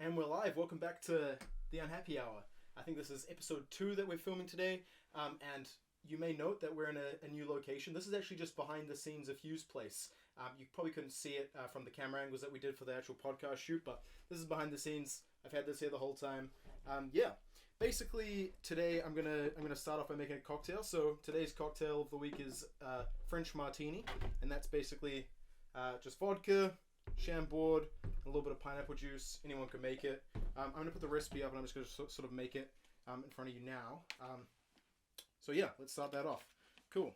And we're live. Welcome back to the Unhappy Hour. I think this is episode 2 that we're filming today. And you may note that we're in a new location. This is actually just behind the scenes of Hugh's place. You probably couldn't see it from the camera angles that we did for the actual podcast shoot, but this is behind the scenes. I've had this here the whole time. Basically today I'm gonna start off by making a cocktail. So today's cocktail of the week is French Martini, and that's basically just vodka, Chambord, a little bit of pineapple juice. Anyone can make it. I'm going to put the recipe up and I'm just going to sort of make it in front of you now. So yeah, let's start that off. Cool.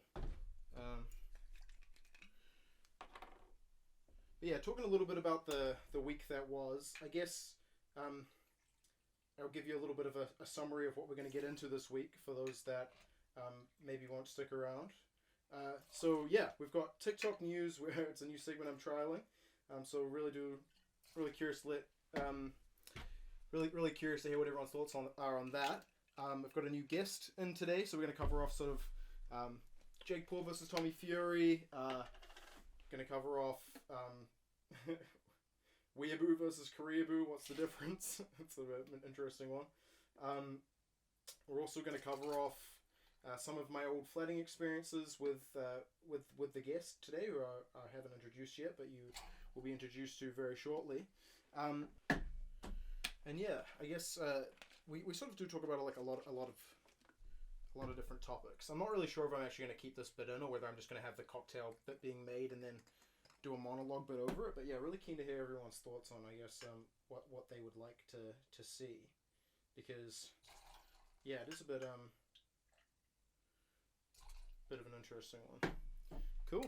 Talking a little bit about the week that was, I guess I'll give you a little bit of a summary of what we're going to get into this week for those that maybe won't stick around. We've got TikTok news, where it's a new segment I'm trialing. So really curious to hear what everyone's thoughts are on that. I've got a new guest in today, so we're going to cover off sort of Jake Paul versus Tommy Fury. Going to cover off Koreaboo versus Koreaboo. What's the difference? It's an interesting one. We're also going to cover off some of my old flatting experiences with the guest today, who I haven't introduced yet, but you will be introduced to very shortly. I guess we sort of do talk about a lot of different topics. I'm not really sure if I'm actually going to keep this bit in or whether I'm just going to have the cocktail bit being made and then do a monologue bit over it. But yeah, really keen to hear everyone's thoughts on, I guess, what they would like to see, because yeah, it is a bit of an interesting one. Cool.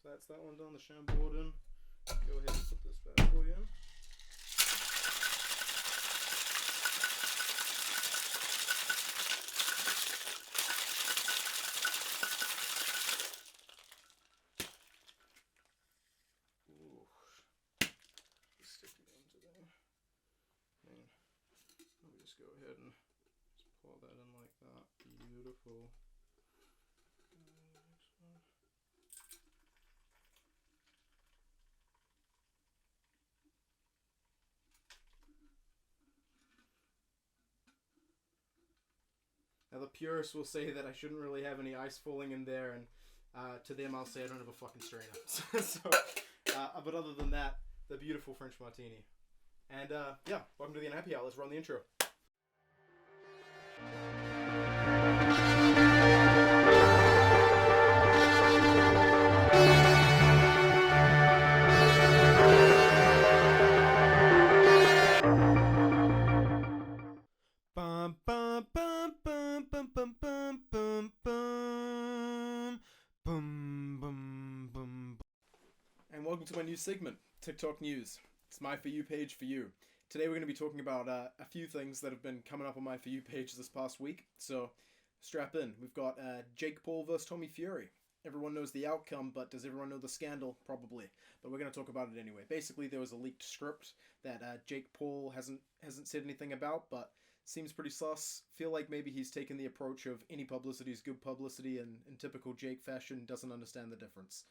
So that's that one done. The Chambord in. Go ahead and put this bad boy in. Ooh. Sticky one today. Man. Let me just go ahead and just pour that in like that. Beautiful. Now the purists will say that I shouldn't really have any ice falling in there, and to them I'll say I don't have a fucking strainer. But other than that, the beautiful French Martini. And welcome to the Unhappy Hour. Let's run the intro. Bum bum bum bum bum bum bum bum bum bum bum bum. And welcome to my new segment, TikTok News. It's my For You page for you. Today we're going to be talking about a few things that have been coming up on my For You page this past week. So strap in. We've got Jake Paul versus Tommy Fury. Everyone knows the outcome, but does everyone know the scandal? Probably. But we're going to talk about it anyway. Basically, there was a leaked script that Jake Paul hasn't said anything about, but seems pretty sus. Feel like maybe he's taken the approach of any publicity is good publicity, and in typical Jake fashion, doesn't understand the difference.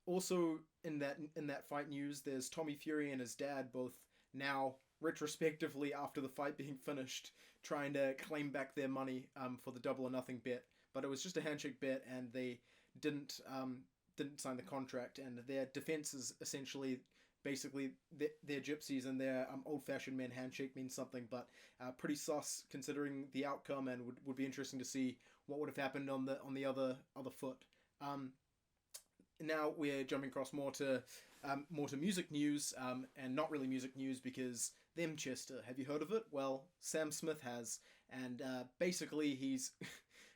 Also, in that fight news, there's Tommy Fury and his dad both now, retrospectively after the fight being finished, trying to claim back their money for the Double or Nothing bet. But it was just a handshake bet, and they didn't sign the contract. And their defense is essentially, basically, they're gypsies, and their old-fashioned man handshake means something, but pretty sus considering the outcome, and would be interesting to see what would have happened on the other foot. Now we're jumping across more to music news, and not really music news because Chester. Have you heard of it? Well, Sam Smith has, and basically he's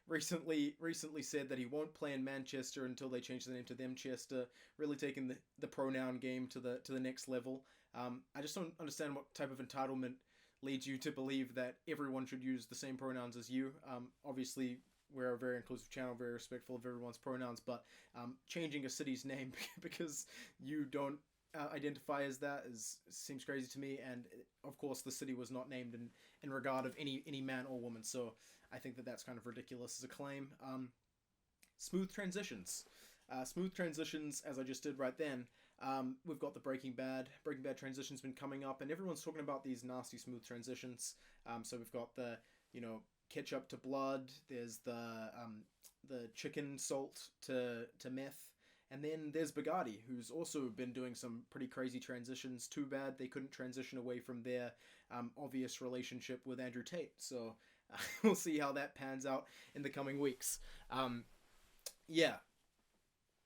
recently said that he won't play in Manchester until they change the name to Chester. Really taking the pronoun game to the next level. I just don't understand what type of entitlement leads you to believe that everyone should use the same pronouns as you. Obviously, we're a very inclusive channel, very respectful of everyone's pronouns, but changing a city's name because you don't identify as that seems crazy to me. And of course, the city was not named in regard of any man or woman, so I think that's kind of ridiculous as a claim. Smooth transitions. Smooth transitions, as I just did right then, We've got the Breaking Bad transition's been coming up, and everyone's talking about these nasty smooth transitions. So we've got the, ketchup to blood. There's the chicken salt to meth. And then there's Bugatti, who's also been doing some pretty crazy transitions. Too bad they couldn't transition away from their obvious relationship with Andrew Tate. So we'll see how that pans out in the coming weeks. Yeah.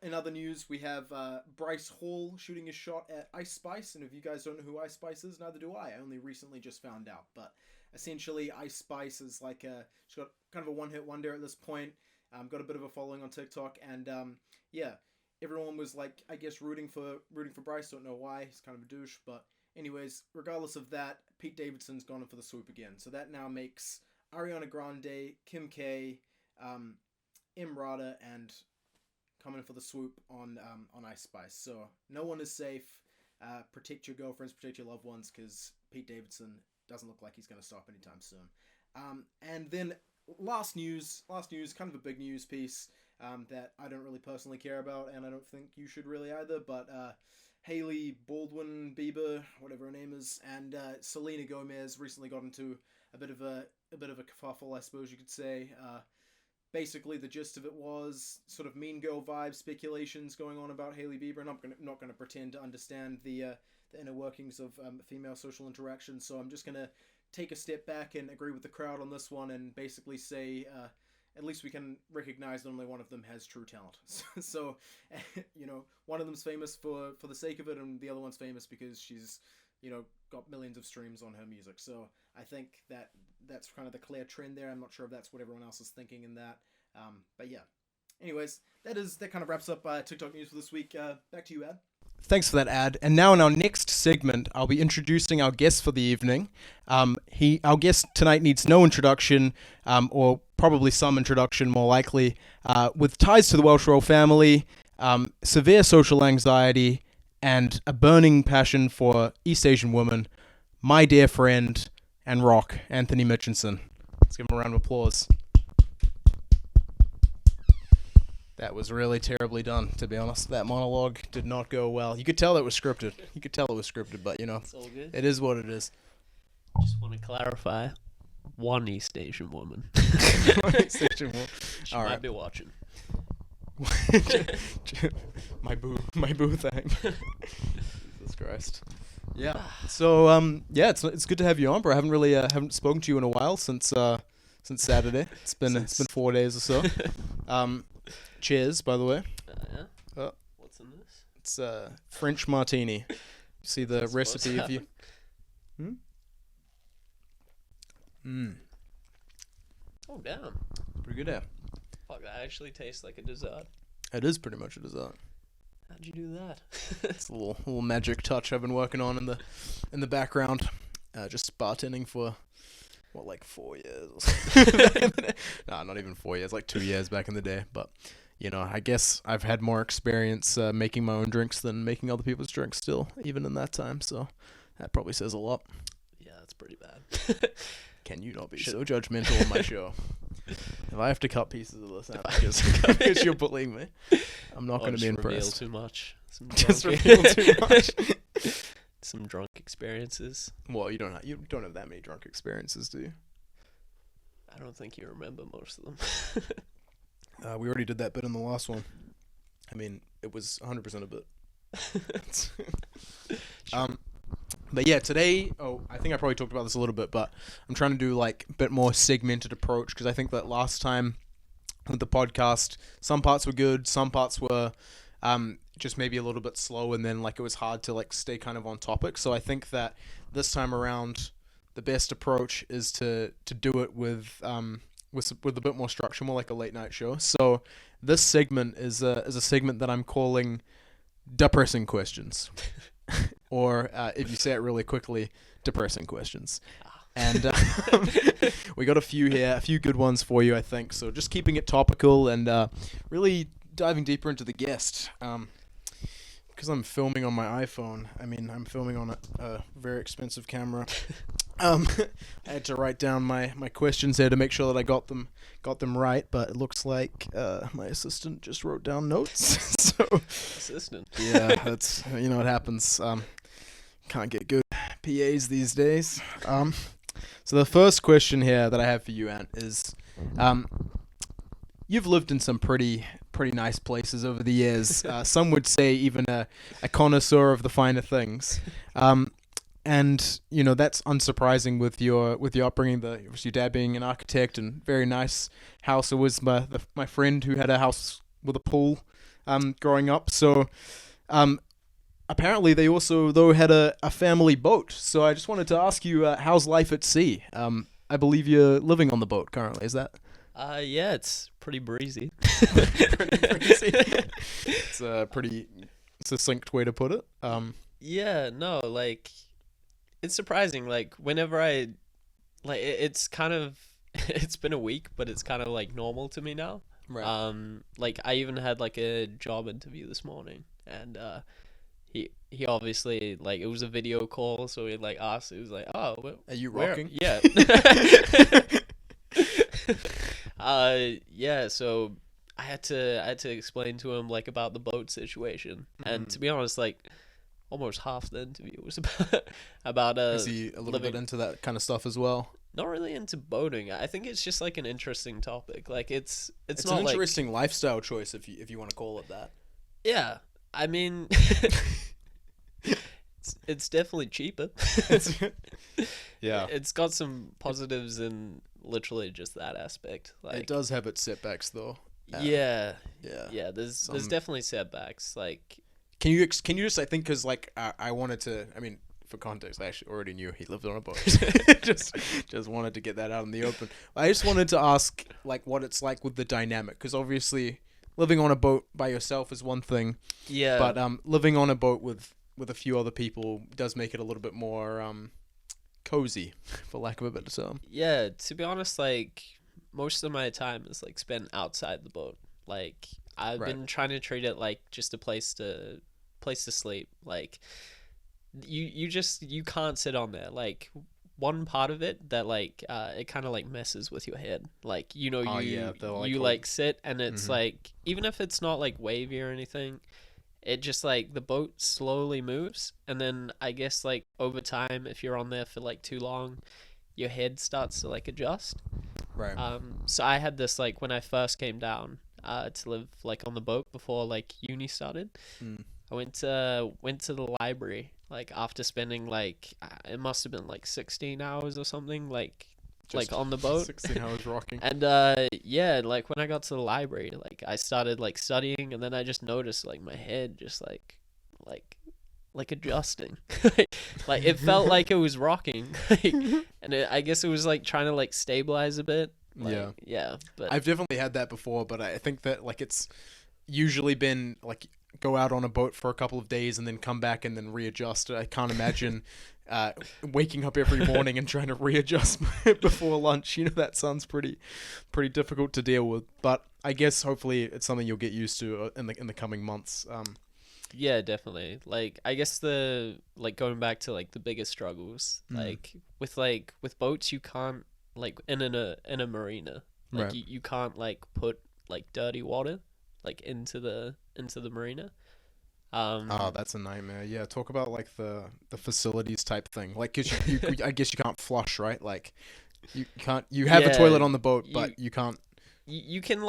In other news, we have Bryce Hall shooting his shot at Ice Spice. And if you guys don't know who Ice Spice is, neither do I. I only recently just found out. But essentially, Ice Spice is she's got kind of a one-hit wonder at this point. Got a bit of a following on TikTok. And yeah. Everyone was I guess rooting for Bryce. Don't know why. He's kind of a douche. But anyways, regardless of that, Pete Davidson's gone in for the swoop again. So that now makes Ariana Grande, Kim K, Imrata, and coming for the swoop on Ice Spice. So no one is safe. Protect your girlfriends, protect your loved ones, because Pete Davidson doesn't look like he's going to stop anytime soon. And then last news, kind of a big news piece. That I don't really personally care about, and I don't think you should really either, but Hailey Baldwin Bieber, whatever her name is, and Selena Gomez recently got into a bit of a kerfuffle, I suppose you could say. Basically, the gist of it was sort of mean girl vibe speculations going on about Hailey Bieber, and I'm not going to pretend to understand the inner workings of female social interaction, so I'm just going to take a step back and agree with the crowd on this one, and basically say... at least we can recognize that only one of them has true talent. So, one of them's famous for the sake of it, and the other one's famous because she's, got millions of streams on her music. So I think that's kind of the clear trend there. I'm not sure if that's what everyone else is thinking in that. But yeah. Anyways, that kind of wraps up TikTok news for this week. Back to you, Ad. Thanks for that, Ad. And now in our next segment, I'll be introducing our guest for the evening. Our guest tonight needs no introduction, or probably some introduction, more likely, with ties to the Welsh royal family, severe social anxiety, and a burning passion for East Asian women, my dear friend and rock, Anthony Mitchinson. Let's give him a round of applause. That was really terribly done, to be honest. That monologue did not go well. You could tell it was scripted. But, It's all good. it is what it is. Just want to clarify. One East Asian woman. East Asian woman. She All might right. be watching. my boo thing. Jesus Christ. Yeah. So it's good to have you on, bro. I haven't spoken to you in a while since Saturday. It's been 4 days or so. Cheers, by the way. Yeah. What's in this? It's French Martini. See the recipe if you. Oh damn. Pretty good, Fuck, that actually tastes like a dessert. It is pretty much a dessert. How'd you do that? It's a little magic touch I've been working on in the background. Just bartending for 4 years. Nah, not even 4 years, 2 years back in the day. But I guess I've had more experience making my own drinks than making other people's drinks still, even in that time. So that probably says a lot. Yeah, that's pretty bad. Can you not be so judgmental on my show? If I have to cut pieces of this out because you're bullying me, I'm not going to be impressed. Reveal too much. Just reveal too much. Some drunk experiences. Well, you don't have that many drunk experiences, do you? I don't think you remember most of them. We already did that bit in the last one. I mean, it was 100% a bit. But yeah, today, I think I probably talked about this a little bit, but I'm trying to do a bit more segmented approach, because I think that last time with the podcast, some parts were good, some parts were just maybe a little bit slow, and then it was hard to stay kind of on topic. So I think that this time around, the best approach is to do it with a bit more structure, more like a late night show. So this segment is a segment that I'm calling depressing questions. Or if you say it really quickly, depressing questions. And we got a few here, a few good ones for you, I think. So just keeping it topical and really diving deeper into the guest. Because I'm filming on my iPhone. I mean, I'm filming on a very expensive camera. I had to write down my questions here to make sure that I got them right. But it looks like my assistant just wrote down notes. So Assistant. yeah, that's it happens. Can't get good PAs these days. So the first question here that I have for you, Ant, is, you've lived in some pretty nice places over the years. Some would say even a connoisseur of the finer things. And that's unsurprising with your upbringing. Your dad being an architect and very nice house. It was my friend who had a house with a pool, growing up. So, apparently they also though had a family boat. So I just wanted to ask you, how's life at sea? I believe you're living on the boat currently. Is that? Yeah, it's pretty breezy. It's a pretty succinct way to put it. Yeah, no, like, it's surprising. Like, whenever it's kind of, it's been a week, but it's kind of like normal to me now. Right. Like, I even had like a job interview this morning, and he obviously, like, it was a video call, so he like asked, it was like, oh, Are you where? rocking? Yeah. Yeah, so I had to explain to him like about the boat situation, and to be honest, like, almost half the interview was about Is he a little bit into that kind of stuff as well? Not really into boating. I think it's just like an interesting topic. Like, it's It's not an like, interesting lifestyle choice if you want to call it that. yeah. I mean, it's definitely cheaper. Yeah. It's got some positives in literally just that aspect. Like, It does have its setbacks though. Yeah. Yeah. Yeah, there's definitely setbacks. Like, Can you just, I think, because like I wanted to, I mean, for context, I actually already knew he lived on a boat. just wanted to get that out in the open. I just wanted to ask like what it's like with the dynamic, because obviously living on a boat by yourself is one thing, yeah. but living on a boat with a few other people does make it a little bit more cozy, for lack of a better term. Yeah, to be honest, like, most of my time is like spent outside the boat. Like, I've Right. been trying to treat it like just a place to sleep. Like, you can't sit on there. Like, one part of it that like it kind of like messes with your head. Like, Oh, yeah, you like sit, and it's Mhm. like, even if it's not like wavy or anything, it just like the boat slowly moves, and then I guess like over time, if you're on there for like too long, your head starts to like adjust. Right. So I had this like when I first came down to live like on the boat before like uni started. I went to the library like after spending like it must have been like 16 hours or something, like on the boat. 16 hours rocking. And yeah, like when I got to the library, like I started like studying, and then I just noticed like my head just like adjusting. Like it felt like it was rocking. And I guess it was like trying to like stabilize a bit. Like, yeah, but I've definitely had that before, but I think that like it's usually been like go out on a boat for a couple of days and then come back and then readjust. I can't imagine waking up every morning and trying to readjust before lunch. That sounds pretty difficult to deal with. But I guess hopefully it's something you'll get used to in the coming months. Yeah, definitely. Like, I guess going back to like the biggest struggles, like with boats, you can't like in a marina, like Right. you can't like put like dirty water like into the marina. Oh, that's a nightmare. Yeah, talk about like the facilities type thing. Like, 'cause you I guess you can't flush, right? Like, you can't. You have a Yeah, toilet on the boat, but you can't. You can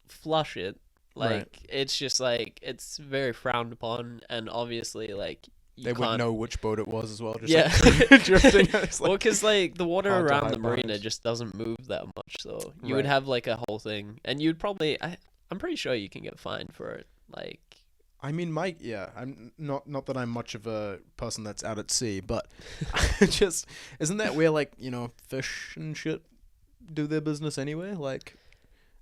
flush it. Like, Right. it's just like it's very frowned upon, and obviously like They wouldn't know which boat it was as well. Just Yeah. like, drifting. It's like, Well, because like the water hard to around hide the marina behind. just doesn't move that much, so you would Right. have like a whole thing, and you'd probably I'm pretty sure you can get fined for it. Like, I mean, I'm not that I'm much of a person that's out at sea, but just isn't that where like fish and shit do their business anyway? Like,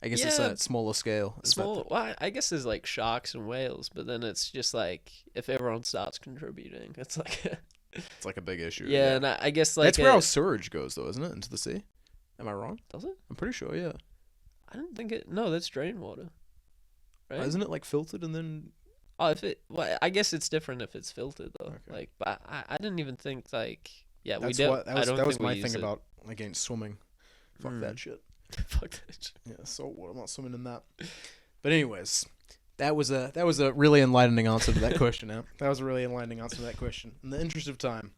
I guess it's Yeah, a smaller scale. Is that small. Well, I guess there's like sharks and whales, but then it's just like if everyone starts contributing, it's like it's like a big issue. yeah, and I guess like that's where our sewage goes, though, isn't it? Into the sea. Am I wrong? does it? I'm pretty sure. Yeah. I didn't think it. No, that's drain water, right? Isn't it like filtered and then? Oh, well, I guess it's different if it's filtered though. Okay. Like, but I didn't even think like That's we did. what I don't that was think we my use thing it. about against swimming. Fuck that shit. Fuck that shit. Yeah, salt water. I'm not swimming in that. But anyways, That was a really enlightening answer to that question. That was a really enlightening answer to that question. In the interest of time,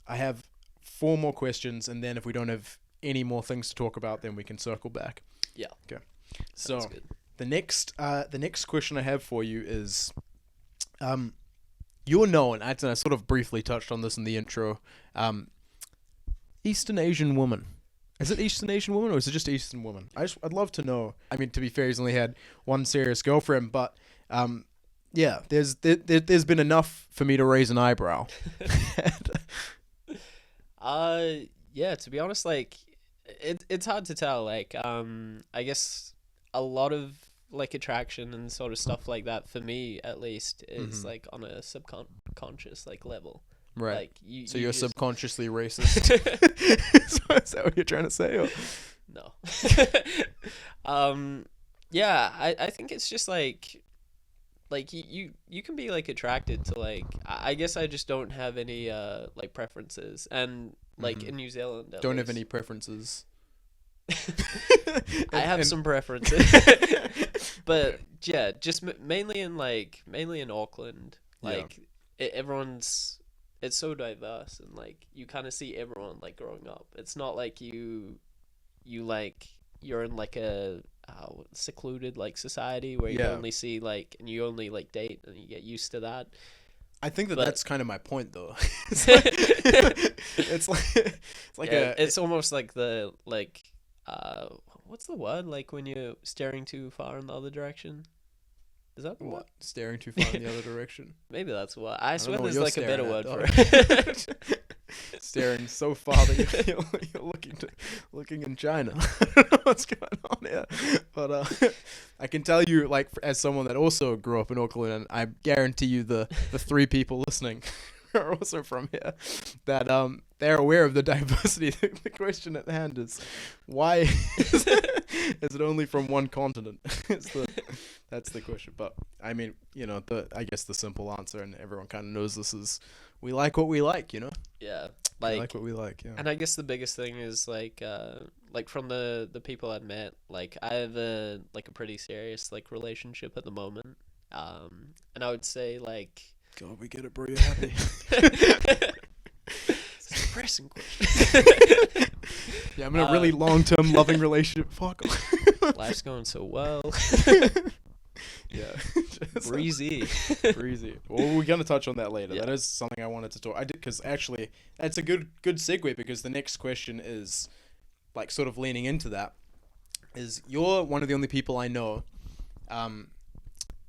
I have 4 more questions, and then if we don't have any more things to talk about, then we can circle back. Yeah. Okay. So Sounds good. the next question I have for you is, you're known. I sort of briefly touched on this in the intro. Eastern Asian woman. Is it Eastern Asian woman or is it just Eastern woman? I'd love to know. I mean, to be fair, he's only had one serious girlfriend, but yeah, there's been enough for me to raise an eyebrow. Yeah, to be honest, like it's hard to tell. Like, I guess a lot of like attraction and sort of stuff like that for me, at least, is like on a subconscious like level. Right. Like so you're subconsciously racist. Is that what you're trying to say? Or? No. Yeah, I think it's just like you can be like attracted to like I guess I just don't have any like preferences, and like in New Zealand don't have any preferences. I have some preferences. But yeah, just mainly in Auckland, like everyone's, it's so diverse, and like you kind of see everyone like growing up. It's not like you like you're in like a secluded like society where you only see like, and you only like date and you get used to that. I think that's kind of my point though. It's it's almost like the like what's the word, like when you're staring too far in the other direction? Is that what? Staring too far in the other direction? Maybe that's what. I swear know there's what like a you're better staring word at, for it. Staring so far that you're looking in China. I don't know what's going on here, but I can tell you, like, as someone that also grew up in Auckland, and I guarantee you the 3 people listening are also from here, that they're aware of the diversity. The question at hand is, why is it only from one continent? That's the question. But I mean, I guess the simple answer, and everyone kind of knows this, is we like what we like, Yeah, we like what we like. Yeah. And I guess the biggest thing is like from the people I've met, like I have a pretty serious like relationship at the moment, and I would say like, God, we get it, bro. You're happy. It's a depressing question. Yeah, I'm in a really long-term loving relationship. Fuck. Life's going so well. Yeah. Breezy. Well, we're gonna touch on that later. Yeah. That is something I wanted to talk. I did, because actually that's a good segue, because the next question is like sort of leaning into that. Is you're one of the only people I know,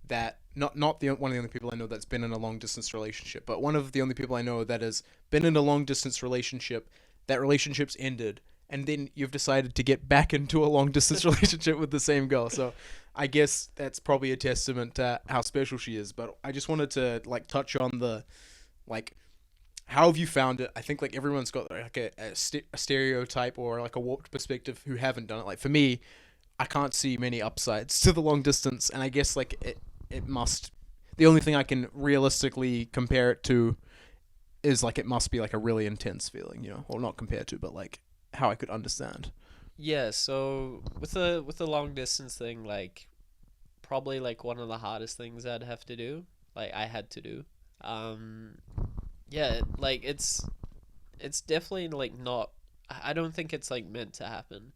that one of the only people I know that's been in a long distance relationship, but one of the only people I know that has been in a long distance relationship. That relationship's ended, and then you've decided to get back into a long distance relationship with the same girl. So I guess that's probably a testament to how special she is. But I just wanted to like touch on the, like, how have you found it? I think like everyone's got like a stereotype or like a warped perspective who haven't done it. Like for me, I can't see many upsides to the long distance, and I guess like it must. The only thing I can realistically compare it to is like it must be like a really intense feeling, Well, not compared to, but like how I could understand. Yeah, so with the long distance thing, like probably like one of the hardest things I'd have to do, like I had to do. Yeah, like it's definitely like not, I don't think it's like meant to happen.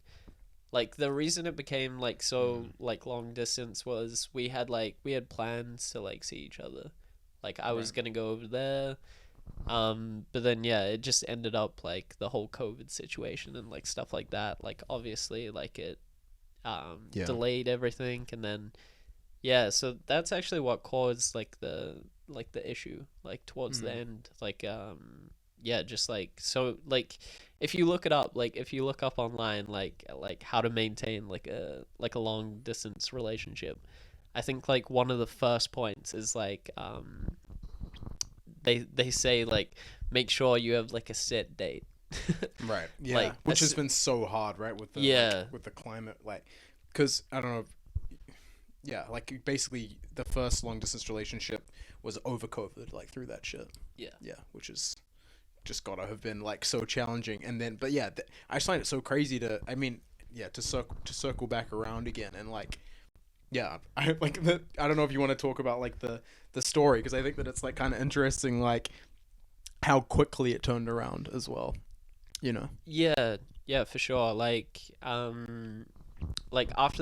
Like the reason it became like so like long distance was we had plans to like see each other. Like I was gonna go over there. But then yeah, it just ended up like the whole COVID situation and like stuff like that. Like obviously like it delayed everything, and then so that's actually what caused like the issue like towards the end. Like just like, so like if you look it up, like if you look up online like how to maintain like a long distance relationship, I think like one of the first points is like they say like make sure you have like a set date. Right. Yeah. Like, which has been so hard, right? With the with the climate, like, because I don't know. Yeah, like basically the first long distance relationship was over COVID, like through that shit. Yeah. Yeah, which is just gotta have been like so challenging. And then, but yeah, I just find it so crazy to. I mean, yeah, to circle back around again, and like, Yeah, I like the. I don't know if you want to talk about like the story, because I think that it's like kind of interesting, like how quickly it turned around as well. You know. Yeah, for sure. Like after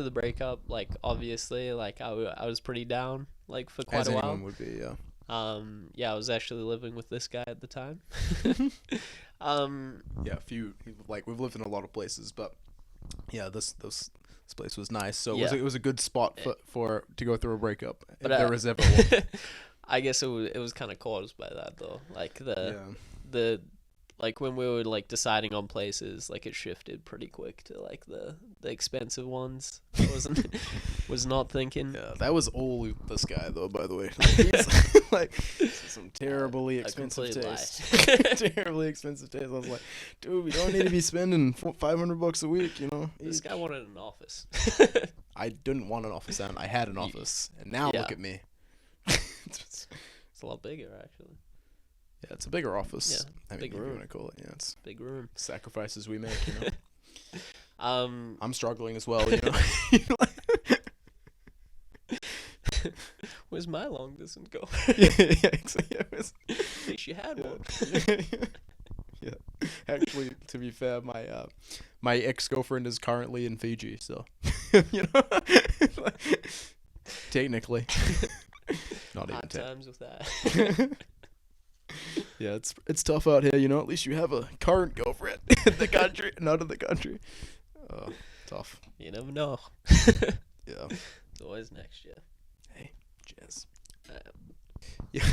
the breakup, like obviously, like I was pretty down, like for quite As a while. anyone would be, yeah. Yeah, I was actually living with this guy at the time. Yeah, like we've lived in a lot of places, but yeah, this place was nice. So Yeah. it was a good spot for to go through a breakup, if But, there was ever one. I guess it was kind of caused by that though. Like the like when we were like deciding on places, like it shifted pretty quick to like the expensive ones. Was not thinking. Yeah, that was all this guy though. By the way, he's, like some terribly expensive complete lie. taste. Terribly expensive taste. I was like, dude, we don't need to be spending $500 a week. You know, This guy wanted an office. I didn't want an office, and I had an office, and now Yeah. look at me. It's a lot bigger actually. Yeah, it's a bigger office. Yeah, I mean, big if you room. want to call it. Yeah, it's Big room. sacrifices we make. You know, I'm struggling as well. You know. Where's my long distance go? yeah, exactly. At least you had one. Yeah. Actually, to be fair, my ex-girlfriend is currently in Fiji, so you know, technically, not even Hard 10. times with that. Yeah, it's tough out here, you know. At least you have a current girlfriend in the country, not in the country. Tough. You never know. Yeah. It's always next year. Hey, cheers. Yeah.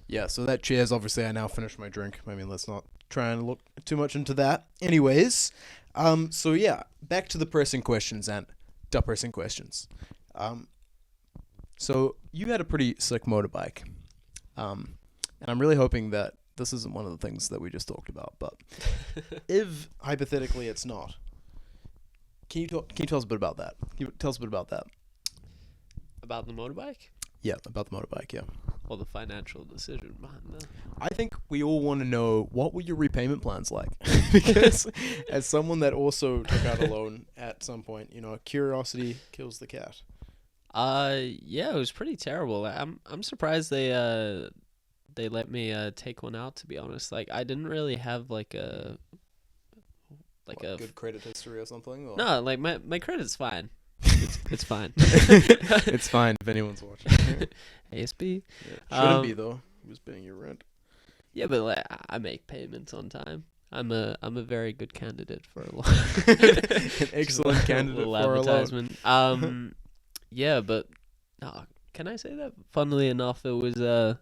Yeah, so that cheers, obviously I now finished my drink. I mean, let's not try and look too much into that. Anyways, so yeah, back to the pressing questions and depressing questions. So you had a pretty sick motorbike. And I'm really hoping that this isn't one of the things that we just talked about, but if hypothetically it's not, can you tell us a bit about that? Can you tell us a bit about that? About the motorbike? Yeah, about the motorbike, yeah. Or the financial decision behind that? I think we all want to know, what were your repayment plans like? Because as someone that also took out a loan at some point, you know, curiosity kills the cat. Yeah, it was pretty terrible. I'm surprised they let me take one out, to be honest. Like I didn't really have like a good credit history or something? Or? No, like my credit's fine. It's fine. It's fine if anyone's watching. ASB. Yeah, shouldn't be though. He was paying your rent. Yeah, but like I make payments on time. I'm a very good candidate for a loan. An excellent candidate little for advertisement. A loan. Yeah, but can I say that? Funnily enough, it was the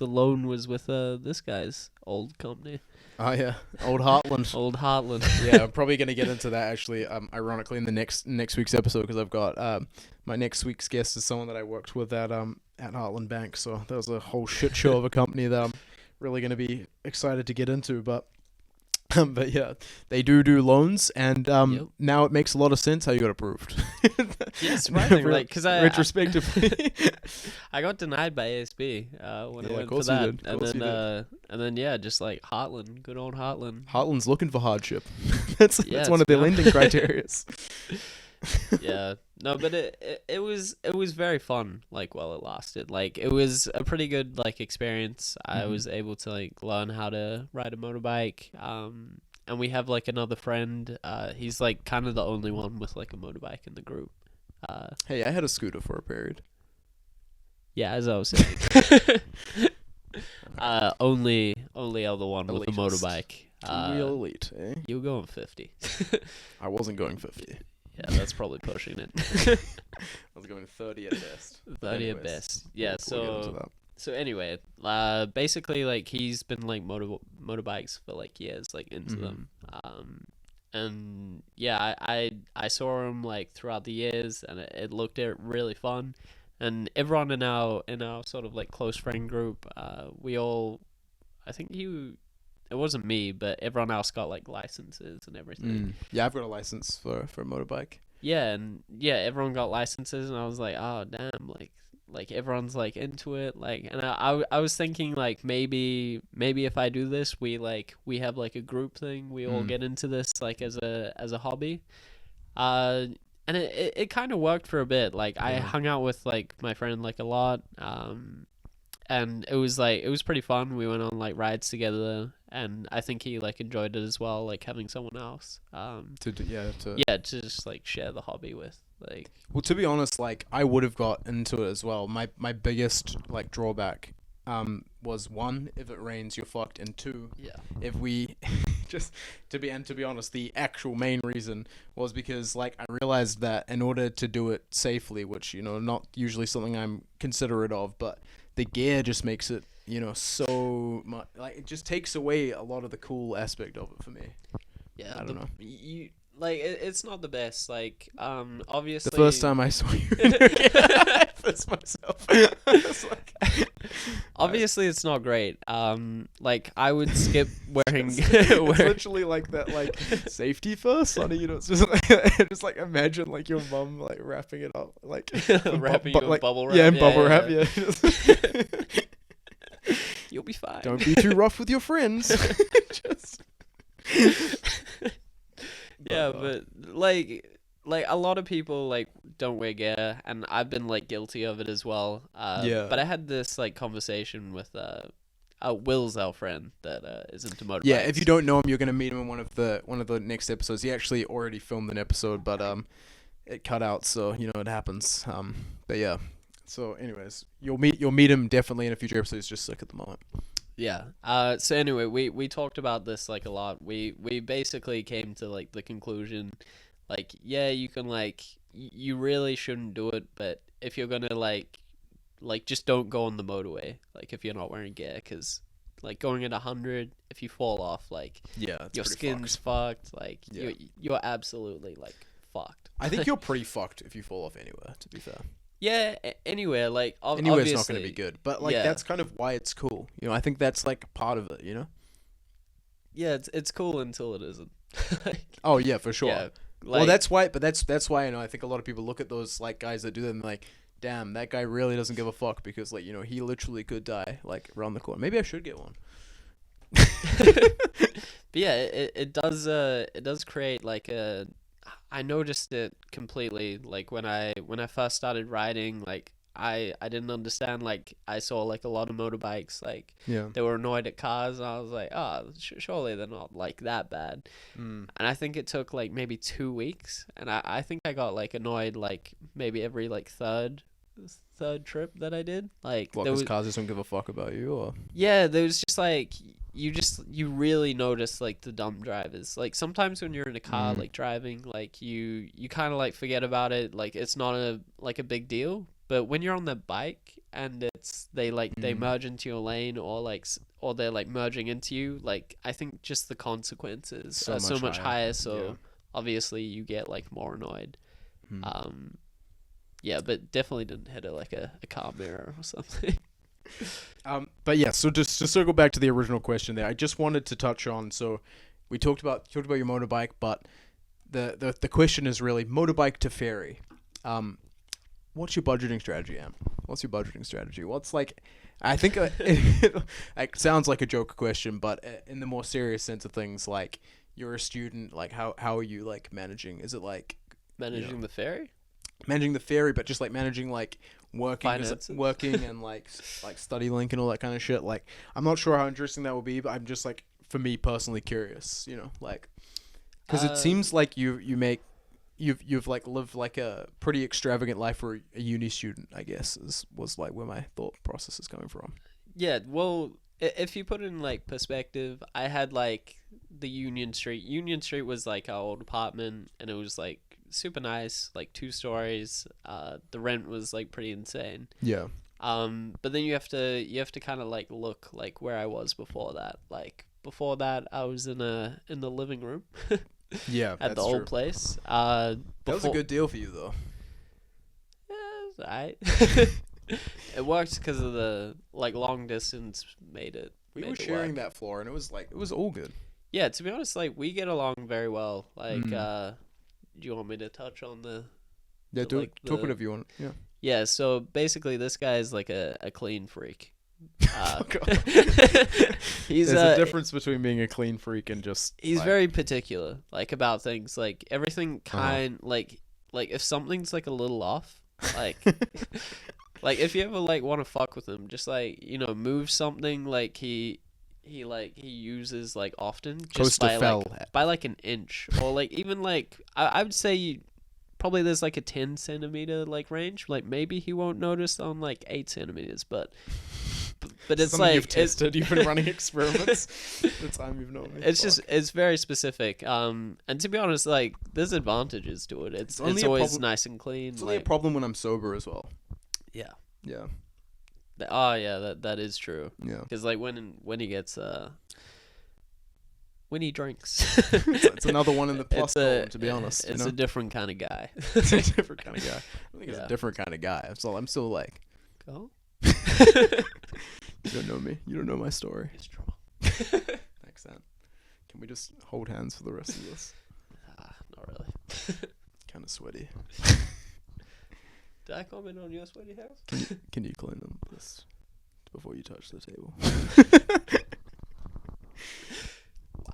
loan was with this guy's old company. Oh yeah, Old Heartland. Old Heartland. Yeah, I'm probably gonna get into that actually. Ironically, in the next week's episode, because I've got my next week's guest is someone that I worked with at Heartland Bank. So that was a whole shit show of a company that I'm really gonna be excited to get into. But yeah, they do loans, and now it makes a lot of sense how you got approved. Yeah, surprising, like because retrospectively, I got denied by ASB when I went for that, and then yeah, just like Heartland, good old Heartland. Heartland's looking for hardship. That's one of their lending criteria. Yeah, no, but it was very fun. Like while it lasted, like it was a pretty good like experience. I was able to like learn how to ride a motorbike. And we have like another friend. He's like kind of the only one with like a motorbike in the group. Hey, I had a scooter for a period. Yeah, as I was saying. Only other one with a motorbike. Real elite, eh? You were going 50. I wasn't going 50. Yeah, that's probably pushing it. I was going 30 at best. 30 at best. Yeah, we'll so anyway, basically like he's been like motorbikes for like years, like into them. And yeah, I saw him like throughout the years, and it looked really fun. And everyone in our sort of like close friend group, we all, I think it wasn't me, but everyone else got like licenses and everything. Yeah, I've got a license for a motorbike. Yeah, and yeah, everyone got licenses, and I was like, oh damn, like everyone's like into it, like, and I was thinking like maybe if I do this, we have like a group thing, we all get into this like as a hobby. it kind of worked for a bit. Like I hung out with like my friend like a lot, and it was pretty fun. We went on like rides together, and I think he like enjoyed it as well, like having someone else to just like share the hobby with. Like, well, to be honest, like I would have got into it as well. My biggest like drawback was, one, if it rains you're fucked, and two, if we just to be honest, the actual main reason was because like I realized that in order to do it safely, which, you know, not usually something I'm considerate of, but the gear just makes it, you know, so much, like it just takes away a lot of the cool aspect of it for me. Yeah, I don't know. Like it's not the best. Like obviously the first time I saw you, I pissed myself. It's like, obviously it's not great. Like I would skip wearing. It's literally like that, like safety first, sonny. You know, it's just like just like imagine like your mum like wrapping it up, like wrapping you in like, bubble wrap. Yeah, in bubble wrap. Yeah. You'll be fine. Don't be too rough with your friends. Just. Yeah, but like a lot of people like don't wear gear, and I've been like guilty of it as well. But I had this like conversation with Will's our friend that is into motorbikes. Yeah, if you don't know him, you're gonna meet him in one of the next episodes. He actually already filmed an episode, but it cut out, so you know it happens. But yeah. So, anyways, you'll meet him definitely in a future episode. He's just sick at the moment. Yeah. So anyway, we talked about this like a lot. We basically came to like the conclusion, like, yeah, you can like you really shouldn't do it, but if you're gonna like just don't go on the motorway, like if you're not wearing gear, because like going at 100, if you fall off, like your skin's fucked. Like you're absolutely like fucked. I think you're pretty fucked if you fall off anywhere, to be fair. Yeah, anywhere, like anywhere's not going to be good, but like that's kind of why it's cool. You know, I think that's like part of it. You know. Yeah, it's cool until it isn't. Like, oh yeah, for sure. Yeah, well, that's why. But that's why, you know, I think a lot of people look at those like guys that do that and like, damn, that guy really doesn't give a fuck, because like, you know, he literally could die like around the corner. Maybe I should get one. But yeah, it does create like a. I noticed it completely, like when I first started riding, like I didn't understand, like I saw like a lot of motorbikes, like they were annoyed at cars, and I was like, oh, surely they're not like that bad. And I think it took like maybe 2 weeks, and I think I got like annoyed like maybe every like third trip that I did. Like, what, because cars just don't give a fuck about you, or? Yeah, there was just like you really notice like the dumb drivers. Like sometimes when you're in a car like driving, like you kind of like forget about it, like it's not a big deal. But when you're on the bike and they merge into your lane, or they're like merging into you, like I think just the consequences are so much higher. So obviously you get like more annoyed. Yeah, but definitely didn't hit it like a car mirror or something. But yeah, so just to circle back to the original question there, I just wanted to touch on, so we talked about your motorbike, but the question is really motorbike to ferry. What's your budgeting strategy, Am? What's your budgeting strategy? What's like, I think it sounds like a joke question, but in the more serious sense of things, like you're a student, like how are you like managing? Is it like managing the ferry? Managing the ferry, but just like managing like working and like study link and all that kind of shit. Like, I'm not sure how interesting that will be, but I'm just like, for me personally, curious, you know, like, because it seems like you've like lived like a pretty extravagant life for a uni student, I guess, was like where my thought process is coming from. Yeah, well, if you put it in like perspective, I had like the Union Street was like our old apartment, and it was like super nice, like 2 stories. The rent was like pretty insane. Yeah. But then you have to kind of like look like where I was before that. Like before that, I was in the living room. Yeah, at the old place. That was a good deal for you, though. Yeah, it was alright. It worked because of the like long distance made it. We were sharing that floor, and it was all good. Yeah, to be honest, like we get along very well. Like, do you want me to touch on the? Yeah, talk whatever you want. Yeah. Yeah. So basically, this guy is like a clean freak. Oh, God. There's a difference between being a clean freak and just. He's very particular, like about things, like everything like like if something's like a little off, like like if you ever like want to fuck with him, just like, you know, move something like he uses like often, just Coaster fell. by like an inch, or like even like I would say probably there's like a 10 centimeter like range, like maybe he won't notice on like 8 centimeters, but it's Something like you've tested. You've been running experiments the time you've known me. it's just it's very specific. And to be honest, like there's advantages to it. It's only a always problem- nice and clean. It's only a like, problem when I'm sober as well. yeah. Yeah. Oh yeah, that is true. Yeah. Because like when he gets when he drinks, It's another one in the plus It's a- column, to be honest. it's a different kind of guy. It's a different kind of guy. I think it's Yeah. a different kind of guy. I'm still like, Oh, you don't know me. You don't know my story. it's true. Accent. Can we just hold hands for the rest of this? Not really. Kind of sweaty. Did I comment on your sweaty house? Can you clean them this before you touch the table?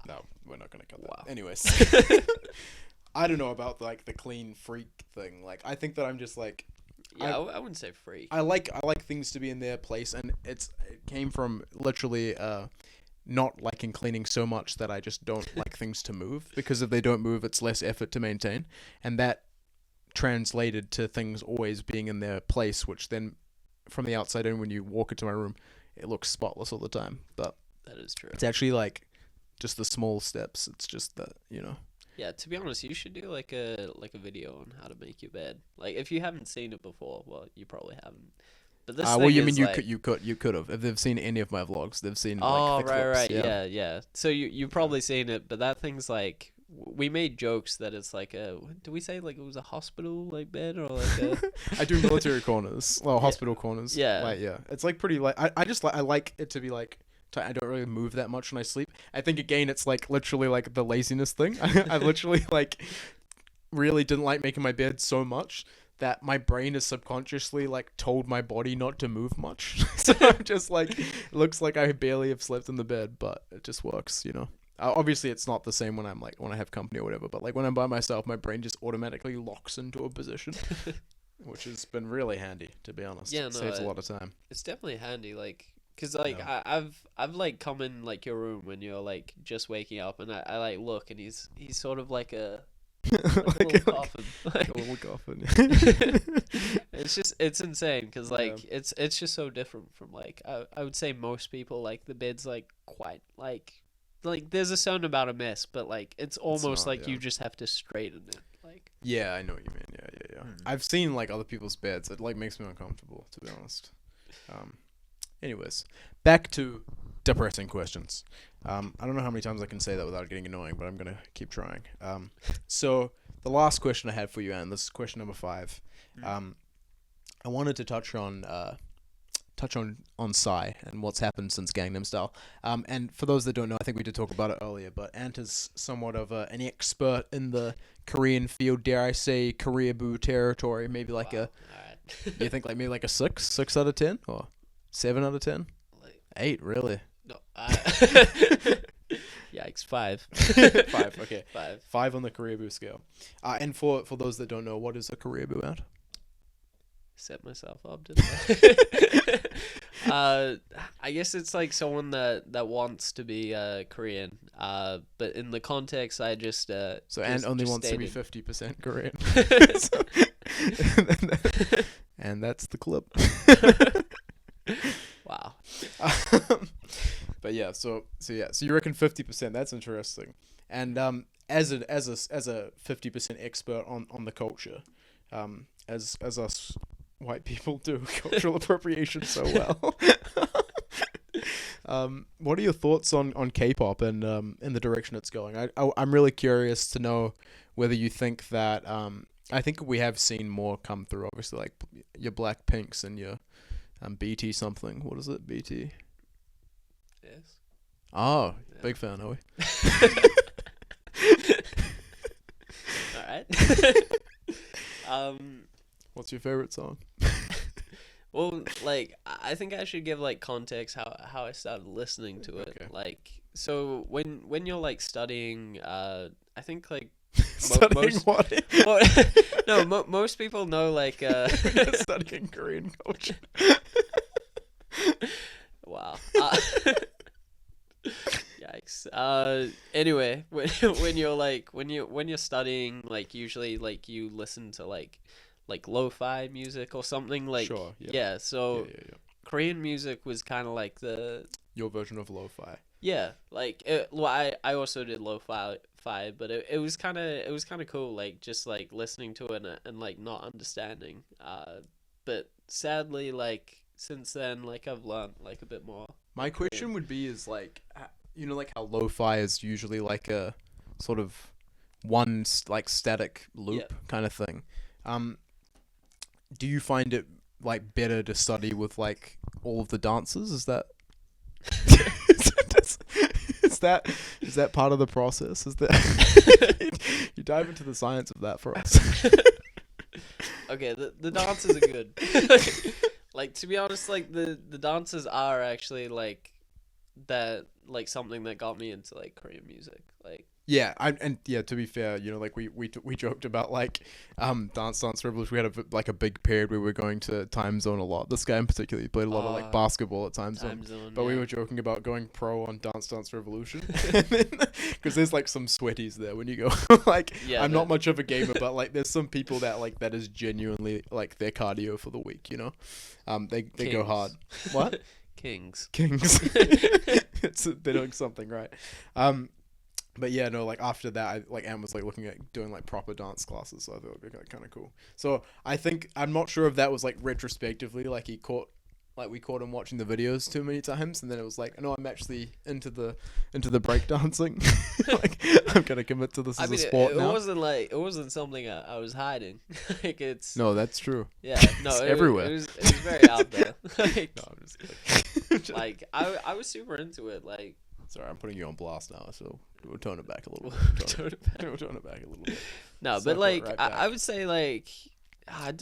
No, we're not gonna cut that. Wow. Anyways, I don't know about like the clean freak thing. Like, I think that I'm just like, Yeah, I wouldn't say freak. I like things to be in their place, and it came from literally not liking cleaning so much that I just don't like things to move, because if they don't move, it's less effort to maintain, and that translated to things always being in their place, which then from the outside in, when you walk into my room, it looks spotless all the time. But That is true. it's actually like just the small steps. It's just that, you know. Yeah, to be honest, you should do like a video on how to make your bed. Like if you haven't seen it before, well, you probably haven't. But this Well, thing you is mean you like, could have, if they've seen any of my vlogs, they've seen oh, like the right, clips, right, yeah. So you've probably seen it, but that thing's like, we made jokes that it's like a, do we say like it was a hospital like bed, or like a I do military corners, well, hospital corners. Yeah. Like, yeah. It's like pretty like I just like, I like it to be like I don't really move that much when I sleep. I think again it's like literally like the laziness thing. I literally like really didn't like making my bed so much that my brain has subconsciously like told my body not to move much. So I'm just like, it looks like I barely have slept in the bed, but it just works, you know. Obviously it's not the same when I'm like, when I have company or whatever, but like when I'm by myself, my brain just automatically locks into a position, which has been really handy, to be honest. Yeah, It no, saves a lot of time. it's definitely handy, like, cause like Yeah. I've like come in like your room when you're like just waking up, and I like look, and he's sort of like a little coffin. like a little coffin. It's insane, cause like Yeah. it's just so different from like I would say most people, like the bed's like quite like there's a certain amount of mess, but like it's almost not, like yeah. you just have to straighten it, like. Yeah, I know what you mean. Yeah. I've seen like other people's beds. It like makes me uncomfortable, to be honest. Anyways, back to depressing questions. I don't know how many times I can say that without getting annoying, but I'm gonna keep trying. So the last question I had for you, Anne, this is question number 5. I wanted to touch on Psy and what's happened since Gangnam Style. And for those that don't know, I think we did talk about it earlier, but Ant is somewhat of an expert in the Korean field, dare I say, Koreaboo territory. Maybe like Wow. a, you think like maybe like a 6 out of 10 or 7 out of 10? Like, 8, really? no. Yikes, 5. 5, okay. 5. 5 on the Koreaboo scale. And for those that don't know, what is a Koreaboo, Ant? Set myself up, didn't I? I guess it's like someone that wants to be Korean. But in the context, I just So Ant only just wants to be stated. 50% Korean. And that's the clip. Wow. But yeah, so you reckon 50%? That's interesting. And as a 50% expert on the culture, as us white people do cultural appropriation so well. What are your thoughts on K-pop and in the direction it's going? I'm really curious to know whether you think that I think we have seen more come through. Obviously, like your Blackpinks and your BT something. What is it? BT. Yes. Oh, Yeah. big fan, are we? All right. What's your favorite song? Well, like I think I should give like context how I started listening to it. Okay. Like, so when you're like studying, I think like Studying what? Most people know like Studying Korean culture. Wow. Yikes. Anyway, when you're studying, like usually like you listen to like lo-fi music or something like. Sure. Yeah. Yeah. So Yeah. Korean music was kind of like Your version of lo-fi. Yeah, like I also did lo-fi, but it was kind of cool, like just like listening to it and like not understanding. But sadly, like since then, like I've learned like a bit more. My question would be is like, you know, like how lo-fi is usually like a sort of one like static loop kind of thing. Do you find it like better to study with like all of the dances? Is that is that part of the process? Is that you dive into the science of that for us? Okay, the dances are good. Like to be honest, like the dances are actually like that, like something that got me into like Korean music. Like Yeah, to be fair, you know, like we joked about like Dance Revolution. We had a big period where we were going to Time Zone a lot. This guy in particular, he played a lot of like basketball at Time Zone. But we were joking about going pro on Dance Revolution because there's like some sweaties there when you go. Like I'm not much of a gamer, but like there's some people that like that is genuinely like their cardio for the week. You know, they go hard. What? Kings. They're doing something right. But yeah, no, like after that, Ant was like looking at doing like proper dance classes, so I thought it'd be kind of cool. So I think I'm not sure if that was like retrospectively, like we caught him watching the videos too many times, and then it was like, no, I'm actually into the breakdancing. Like I'm gonna commit to this as a sport now. It wasn't something I was hiding. Like it's. No, that's true. Yeah, no, it's everywhere. It was very out there. Like, no, I'm just kidding. Like I was super into it. Like. Sorry, I'm putting you on blast now, so we'll tone it back a little bit. We'll tone it back a little bit. No, but like I would say like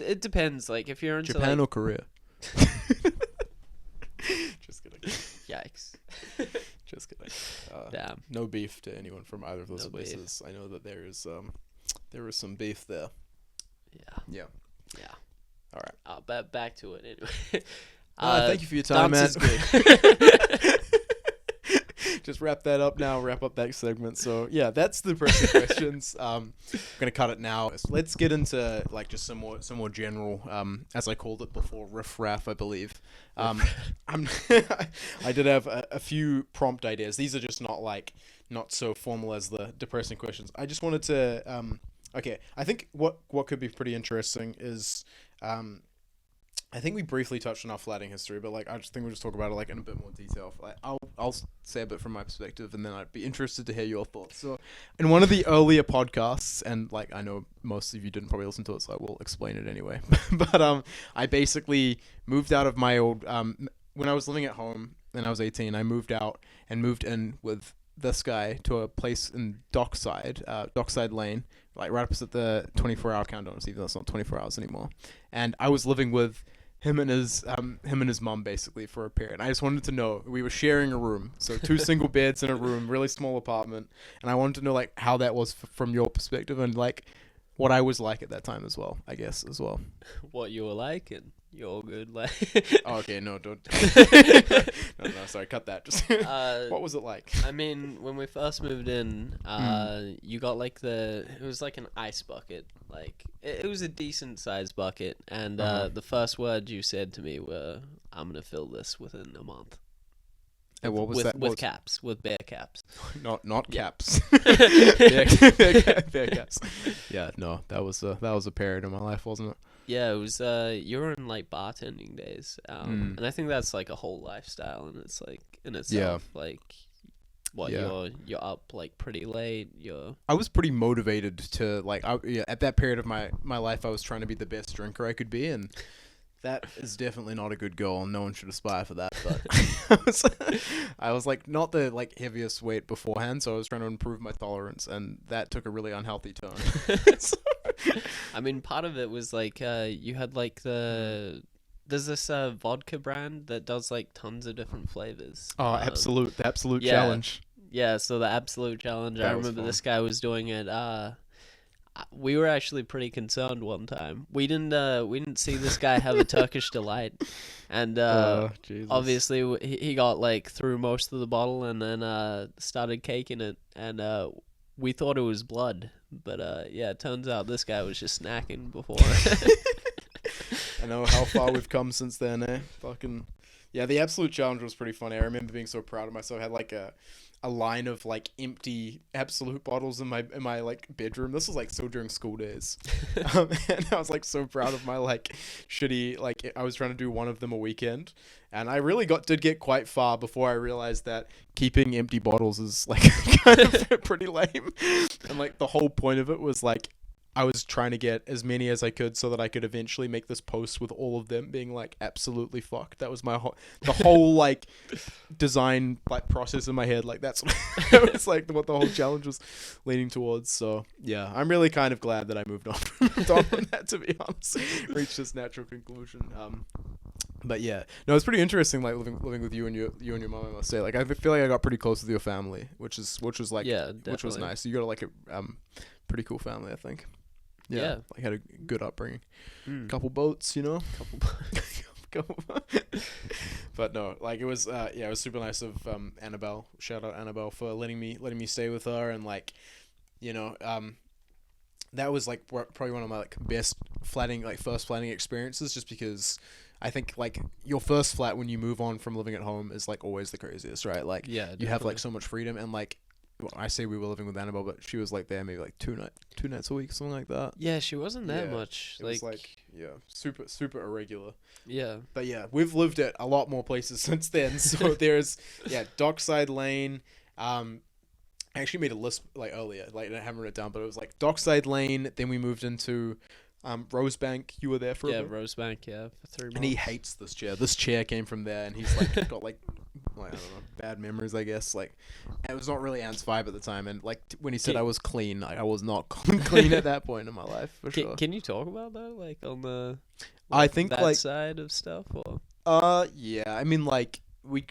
it depends. Like if you're into Japan or Korea. Just kidding. Yikes. Just kidding. Damn. No beef to anyone from either of those places. Beef. I know that there is some beef there. Yeah. All right. Back to it anyway. Thank you for your time, man. Good. Just wrap that up now. Wrap up that segment. So yeah, that's the pressing questions. I'm gonna cut it now. Let's get into like just some more general, as I called it before, riff-raff, I believe. I did have a few prompt ideas. These are just not so formal as the depressing questions. I just wanted to okay. I think what could be pretty interesting is I think we briefly touched on our flatting history, but like I just think we'll just talk about it like in a bit more detail. Like I'll say a bit from my perspective, and then I'd be interested to hear your thoughts. So, in one of the earlier podcasts, and like I know most of you didn't probably listen to it, so I will explain it anyway. But I basically moved out of my old when I was living at home and I was 18. I moved out and moved in with this guy to a place in Dockside Lane, like right opposite the 24-hour countdown. Even though it's not 24 hours anymore, and I was living with him and his mum basically for a period. I just wanted to know, we were sharing a room, so 2 single beds in a room, really small apartment, and I wanted to know like how that was from your perspective and like what I was like at that time as well, I guess as well. What you were like, and you're all good. Like. Oh, okay, no, don't. no, sorry, cut that. Just what was it like? I mean, when we first moved in, you got like it was like an ice bucket. Like it was a decent sized bucket, and the first words you said to me were, "I'm gonna fill this within a month." And what was that? With caps, with bear caps. Not caps. Bear caps. Yeah, no, that was a period in my life, wasn't it? Yeah, it was. You were in like bartending days, and I think that's like a whole lifestyle, and it's like in itself, like, what you're up like pretty late. I was pretty motivated to like. At that period of my life, I was trying to be the best drinker I could be, and that is definitely not a good goal. No one should aspire for that. But I was like not the like heaviest weight beforehand, so I was trying to improve my tolerance, and that took a really unhealthy turn. I mean, part of it was like you had like there's this vodka brand that does like tons of different flavors. Oh, Absolut, the Absolut challenge. Yeah, so the Absolut challenge. I remember fun. this guy was doing it. we were actually pretty concerned one time. We didn't see this guy have a Turkish delight, and Jesus. obviously he got like through most of the bottle and then started caking it, and we thought it was blood, but yeah, it turns out this guy was just snacking before. I know how far we've come since then, eh? Fucking yeah, the Absolut challenge was pretty funny. I remember being so proud of myself. I had like a line of like empty Absolut bottles in my like bedroom. This was like still during school days, and I was like so proud of my like shitty, like I was trying to do one of them a weekend, and I really did get quite far before I realized that keeping empty bottles is like kind of pretty lame, and like the whole point of it was like I was trying to get as many as I could so that I could eventually make this post with all of them being like absolutely fucked. That was the whole like design like process in my head. Like that's that was like what the whole challenge was leaning towards. So yeah, I'm really kind of glad that I moved on from that, to be honest. Reached this natural conclusion. But yeah, no, it's pretty interesting like living with you and your mom. I must say, like I feel like I got pretty close with your family, which was like which was nice. You got like a pretty cool family, I think. Yeah. Like had a good upbringing. Couple boats, you know. Couple. But no, like it was it was super nice of Annabelle. Shout out Annabelle for letting me stay with her, and like, you know, that was like probably one of my like best first flatting experiences, just because I think like your first flat when you move on from living at home is like always the craziest, right? Like you have like so much freedom, and like I say we were living with Annabelle, but she was like there maybe like two nights a week, something like that. Yeah, she wasn't that much. It was like super irregular. Yeah. But yeah, we've lived at a lot more places since then. So there's Dockside Lane. I actually made a list like earlier, like I haven't written it down, but it was like Dockside Lane. Then we moved into Rosebank. You were there for a bit. Rosebank, for 3 months. And he hates this chair. This chair came from there, and he's like got like I don't know, bad memories, I guess. Like, it was not really Ant's vibe at the time, and like when he said I was clean, like, I was not clean at that point in my life, for sure. Can you talk about that, like on the I think that like side of stuff, or yeah, I mean like not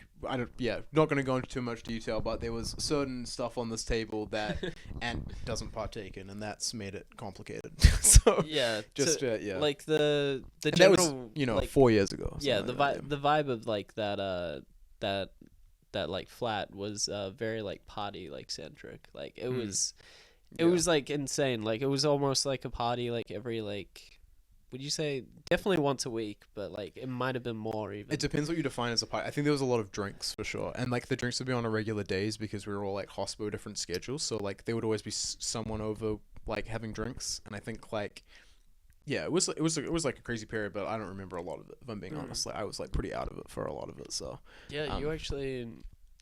going to go into too much detail, but there was certain stuff on this table that Ant doesn't partake in, and that's made it complicated. So like the and general, that was, like, 4 years ago. Yeah, the vibe of like that like flat was very like party like centric. Like it was like insane. Like it was almost like a party like every like, would you say definitely once a week, but like it might have been more even. It depends what you define as a party. I think there was a lot of drinks for sure, and like the drinks would be on a regular days because we were all like hospo different schedules. So like there would always be someone over like having drinks, and I think like it was like a crazy period, but I don't remember a lot of it, if I'm being honest. Like I was like pretty out of it for a lot of it. So yeah, you actually.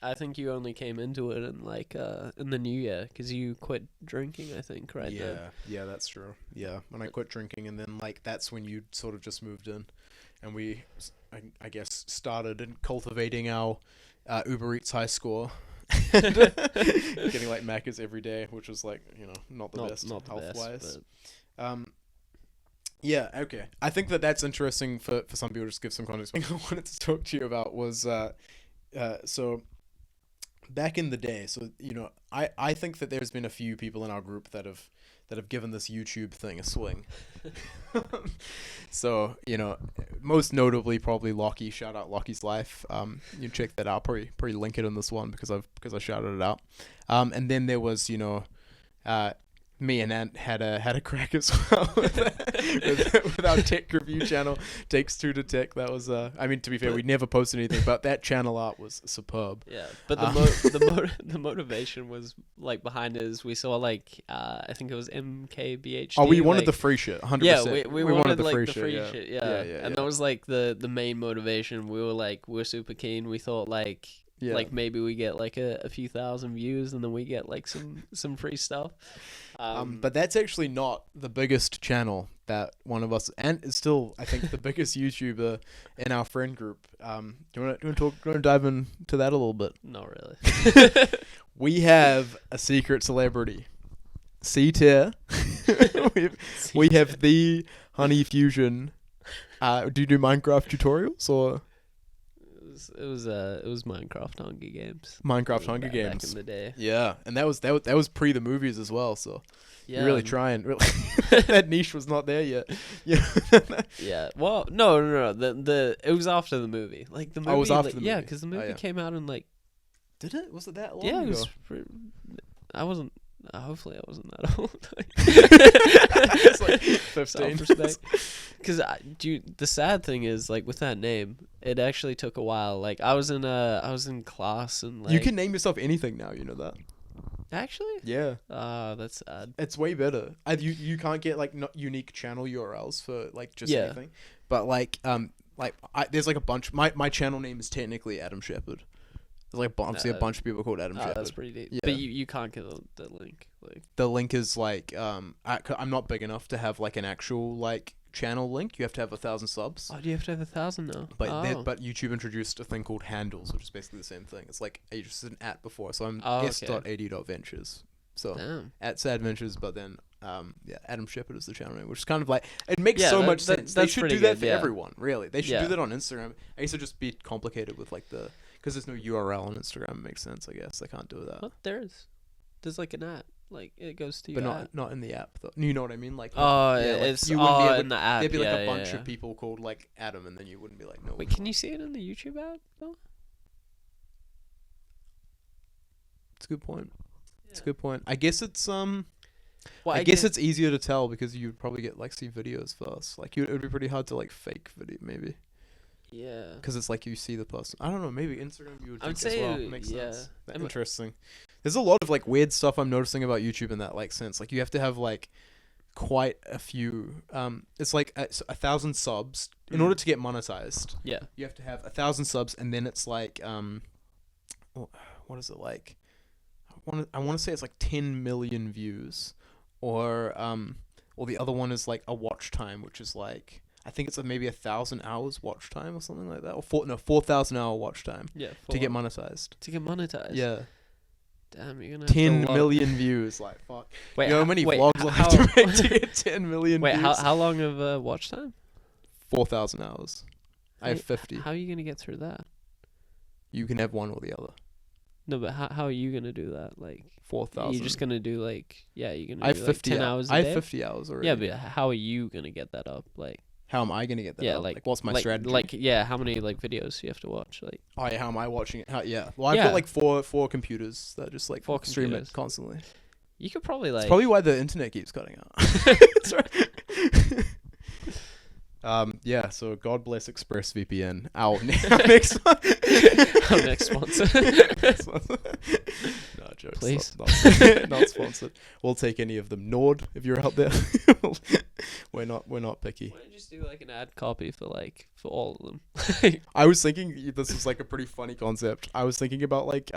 I think you only came into it in like in the new year because you quit drinking, I think, right? Yeah, that's true. Yeah, when I quit drinking, and then like that's when you sort of just moved in, and we, I guess, started in cultivating our Uber Eats high score, getting like Macca's every day, which was like not the best health wise. Yeah, okay. I think that's interesting for some people. Just give some context. What I wanted to talk to you about was so. Back in the day, so I think that there's been a few people in our group that have given this YouTube thing a swing. So most notably probably Lockie. Shout out Lockie's Life. You check that out. Probably link it in this one because I shouted it out. And then there was me and Ant had a crack as well with our tech review channel, Takes Two to Tech. That was I mean, to be fair, we never posted anything, but that channel art was superb. Yeah, but the motivation was like behind it is we saw like I think it was MKBHD. Oh, we wanted the free shit, 100%. Yeah, we wanted the free shit. Yeah. And that was like the main motivation. We were super keen. We thought like maybe we get like a few thousand views and then we get like some free stuff. But that's actually not the biggest channel that one of us, and is still I think the biggest YouTuber in our friend group. Do you want to dive into that a little bit? Not really. We have a secret celebrity, C tier. we have the Honey Fusion. Do you do Minecraft tutorials or? It was Minecraft Hunger Games. Minecraft Hunger Back Games. in the day. Yeah, and that was pre the movies as well. So you're really um, trying. Really, that niche was not there yet. Yeah. Yeah. Well, no. It was after the movie. Like the movie. Oh, it was after the Yeah, movie. because the Oh, movie yeah. came out in like. Did it? Was it that long Yeah, ago? it was. I wasn't. Hopefully, I wasn't that old. It's like 15. Because the sad thing is, like, with that name, it actually took a while. Like, I was in class and like. You can name yourself anything now. You know that? Actually. Yeah. That's sad. It's way better. You can't get like not unique channel URLs for like just Yeah. anything. But there's like a bunch. My channel name is technically Adam Shepherd. There's like obviously a bunch of people called Adam Shepherd. That's pretty deep. Yeah. But you can't get the link. Like. The link is like I'm not big enough to have like an actual like channel link. You have to have 1,000 subs. Oh, do you have to have 1,000 now? But YouTube introduced a thing called handles, which is basically the same thing. It's like I just an at before, so I'm s.ad.ventures. So Damn. at S.AD Ventures, but then Adam Shepherd is the channel name, which is kind of like it makes Yeah, so that- much that- sense. They that's should pretty do that good, for yeah. everyone, really. They should Yeah. do that on Instagram. I used to just be complicated with like because there's no URL on Instagram. It makes sense, I guess. They can't do that. What? There is. There's like an ad. Like it goes to But your ad. not in the app though. You know what I mean? Like Oh, yeah, like, it's you wouldn't be able in the app. There'd be like yeah, a bunch yeah. of people called like Adam, and then you wouldn't be like, no. Wait, it's can not. you see it in the YouTube ad though? It's a good point. It's a good point. I guess it's Well, I guess it's easier to tell because you'd probably get like see videos first. Like it would be pretty hard to like fake video maybe yeah. because it's like you see the person. I don't know. Maybe Instagram you would. I would think as say, well. Makes yeah. sense. I mean- Interesting. There's a lot of like weird stuff I'm noticing about YouTube in that like sense. Like you have to have like quite a few. It's like 1,000 subs in order to get monetized. Yeah. You have to have 1,000 subs, and then it's like what is it like? I want to say it's like 10 million views, or the other one is like a watch time, which is like I think it's maybe 1,000 hours watch time or something like that, or 4,000 hour watch time Yeah. to get monetized. To get monetized. Yeah, Damn, you're gonna have 10 to million views. Like fuck. Wait, You know how many vlogs I how, have to make to get 10 million wait, views? how long of watch time? 4,000 hours. I have 50. How are you gonna get through that? You can have one or the other. No, but how are you gonna do that? Like 4,000. you're just gonna do like you're gonna I have do 50 like 10 hou- hours a I day. have 50 hours already. Yeah, but how are you gonna get that up? Like How am I gonna get that? yeah, up? like what's my like, strategy? Like yeah, how many like videos do you have to watch? Like Oh yeah, how am I watching it? Yeah. Well, I've Yeah. got like four computers that just like Four stream computers. it constantly. you could probably like It's probably why the internet keeps cutting out. Sorry. Yeah. So God bless ExpressVPN. Our next one. our next sponsor. No jokes. Please. Not sponsored. We'll take any of them. Nord, if you're out there. We're not picky. Why don't you just do like an ad copy for all of them? I was thinking this is like a pretty funny concept. I was thinking about like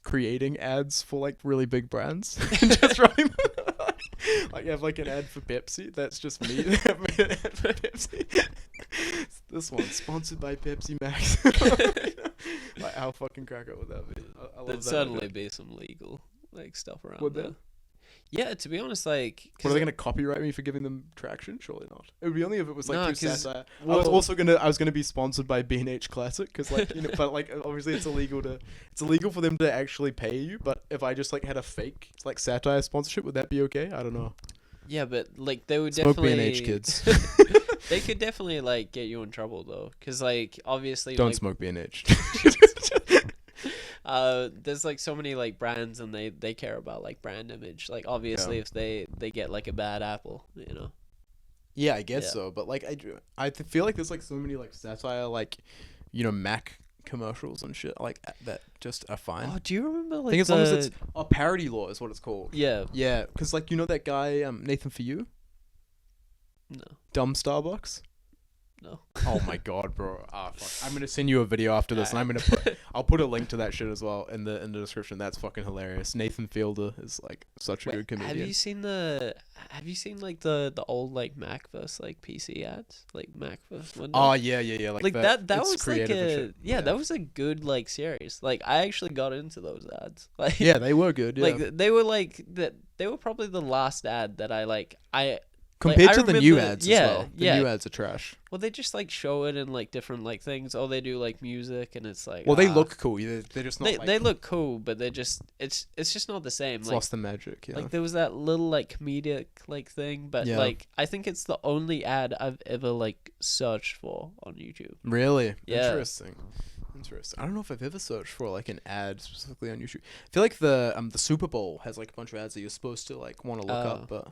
creating ads for like really big brands and just running like you have like an ad for Pepsi that's just me. I've made an ad for Pepsi. This one's sponsored by Pepsi Max. Like how fucking crack up would that be? I love There'd that certainly idea. be some legal like stuff around Would there. there? Yeah, to be honest, like What, are they gonna copyright me for giving them traction? Surely not. It would be only if it was like No, too 'cause- satire. well- I was gonna be sponsored by B&H Classic because like but like obviously it's illegal for them to actually pay you. But if I just like had a fake like satire sponsorship, would that be okay? I don't know. Yeah, but like they would Smoke definitely B&H, kids. They could definitely like get you in trouble though, because like obviously Don't like, smoke B&H. there's like so many like brands and they care about like brand image. Like obviously Yeah. if they get like a bad apple, you know. Yeah, I guess Yeah. so. But like I feel like there's like so many like satire like Mac commercials and shit like that just are fine. Oh, do you remember like I think as long as it's parody law is what it's called. yeah Yeah, because like that guy Nathan For You, no dumb Starbucks. no Oh my god, bro! Fuck. I'm gonna send you a video after this, and I'm gonna I'll put a link to that shit as well in the description. That's fucking hilarious. Nathan Fielder is like such a Wait, good comedian. have you seen like the old like Mac versus like PC ads, like Mac versus Windows? Oh yeah, like that it's was like creative and a shit. yeah, that was a good like series. Like I actually got into those ads. Like Yeah, they were good. Yeah. like they were like that. They were probably the last ad that I Compared I to the new remember- ads yeah, as well. The yeah. new ads are trash. Well, they just like show it in like different like things, or they do like music, and it's like. Well, they look cool. They're just not They like... they look cool, but they're just it's just not the same. It's Like lost the magic, yeah. like there was that little like comedic like thing, but Yeah. like I think it's the only ad I've ever like searched for on YouTube. Really? Yeah. Interesting. I don't know if I've ever searched for like an ad specifically on YouTube. I feel like the Super Bowl has like a bunch of ads that you're supposed to like want to look up, but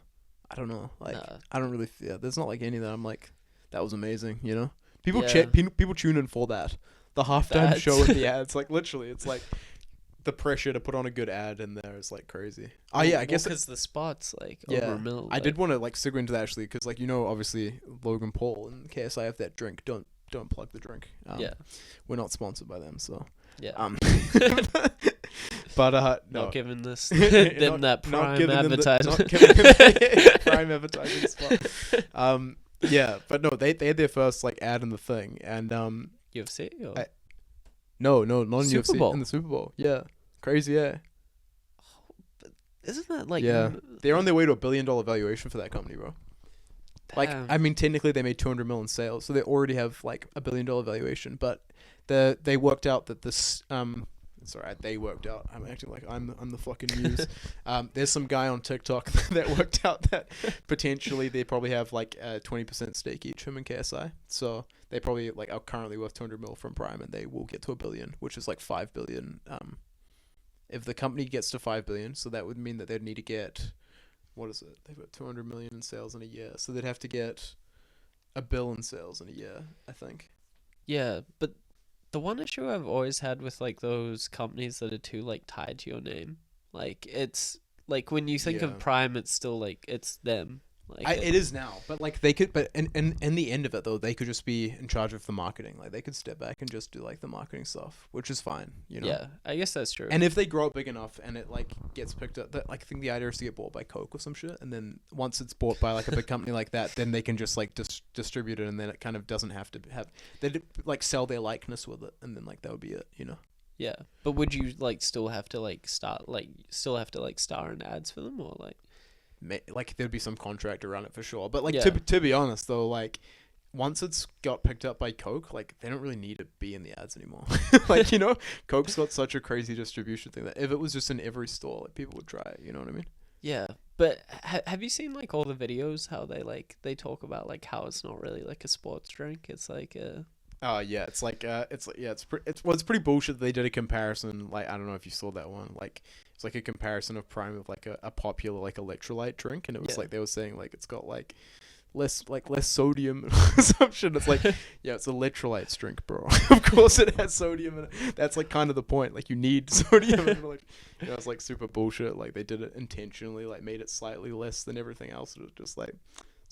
I don't know. Like Nah. I don't really. Yeah, there's not like any that I'm like that was amazing. You know, people Yeah. people tune in for that. The halftime Ads. show and the ads, like literally, it's like the pressure to put on a good ad in there is like crazy. Oh yeah, I guess because the spots like yeah. over a mil. I did want to like segue into that actually because like obviously Logan Paul and KSI have that drink. Don't plug the drink. Yeah. We're not sponsored by them, so. Yeah. But no. Not giving this Not- them that not prime giving them the- advertisement. not giving them the prime advertising spot. Yeah, but no, they had their first like ad in the thing, and UFC or? no, not in Super UFC Bowl. in the Super Bowl. Yeah, crazy, yeah, Isn't that like yeah. They're on their way to $1 billion valuation for that company, bro. Like, damn. I mean, technically they made 200 million sales, so they already have like $1 billion valuation. But they worked out that this it's alright. They worked out. I'm acting like I'm the fucking news. There's some guy on TikTok that worked out that potentially they probably have like a 20% stake each, him and KSI. So they probably like are currently worth 200 mil from Prime, and they will get to $1 billion, which is like 5 billion. If the company gets to 5 billion, so that would mean that they'd need to get, what is it? They've got 200 million in sales in a year, so they'd have to get $1 billion in sales in a year, I think. Yeah, but the one issue I've always had with like those companies that are too like tied to your name, like it's like when you think Yeah. of Prime, it's still like it's them. Like It is now, but like they could, but in the end of it though, they could just be in charge of the marketing. Like they could step back and just do like the marketing stuff, which is fine, you know. Yeah, I guess that's true. And if they grow it big enough and it like gets picked up, that like I think the idea is to get bought by Coke or some shit, and then once it's bought by like a big company like that, then they can just like distribute it, and then it kind of doesn't have to have they like sell their likeness with it, and then like that would be it, you know. Yeah, but would you like still have to star in ads for them or like? Like there'd be some contract around it for sure, but like Yeah. to be honest though, like once it's got picked up by Coke, like they don't really need to be in the ads anymore. Like, you know, Coke's got such a crazy distribution thing that if it was just in every store, like people would try it, you know what I mean? Yeah, but have you seen like all the videos how they talk about like how it's not really like a sports drink? It's like Yeah, it's like it's pretty bullshit that they did a comparison. Like I don't know if you saw that one. Like it's like a comparison of Prime of like a popular like electrolyte drink, and it was Yeah. like they were saying like it's got like less sodium or some shit. It's like yeah, it's electrolytes drink, bro. Of course it has sodium in it. That's like kind of the point. Like you need sodium, and like you know, it's like super bullshit. Like they did it intentionally, like made it slightly less than everything else. It was just like.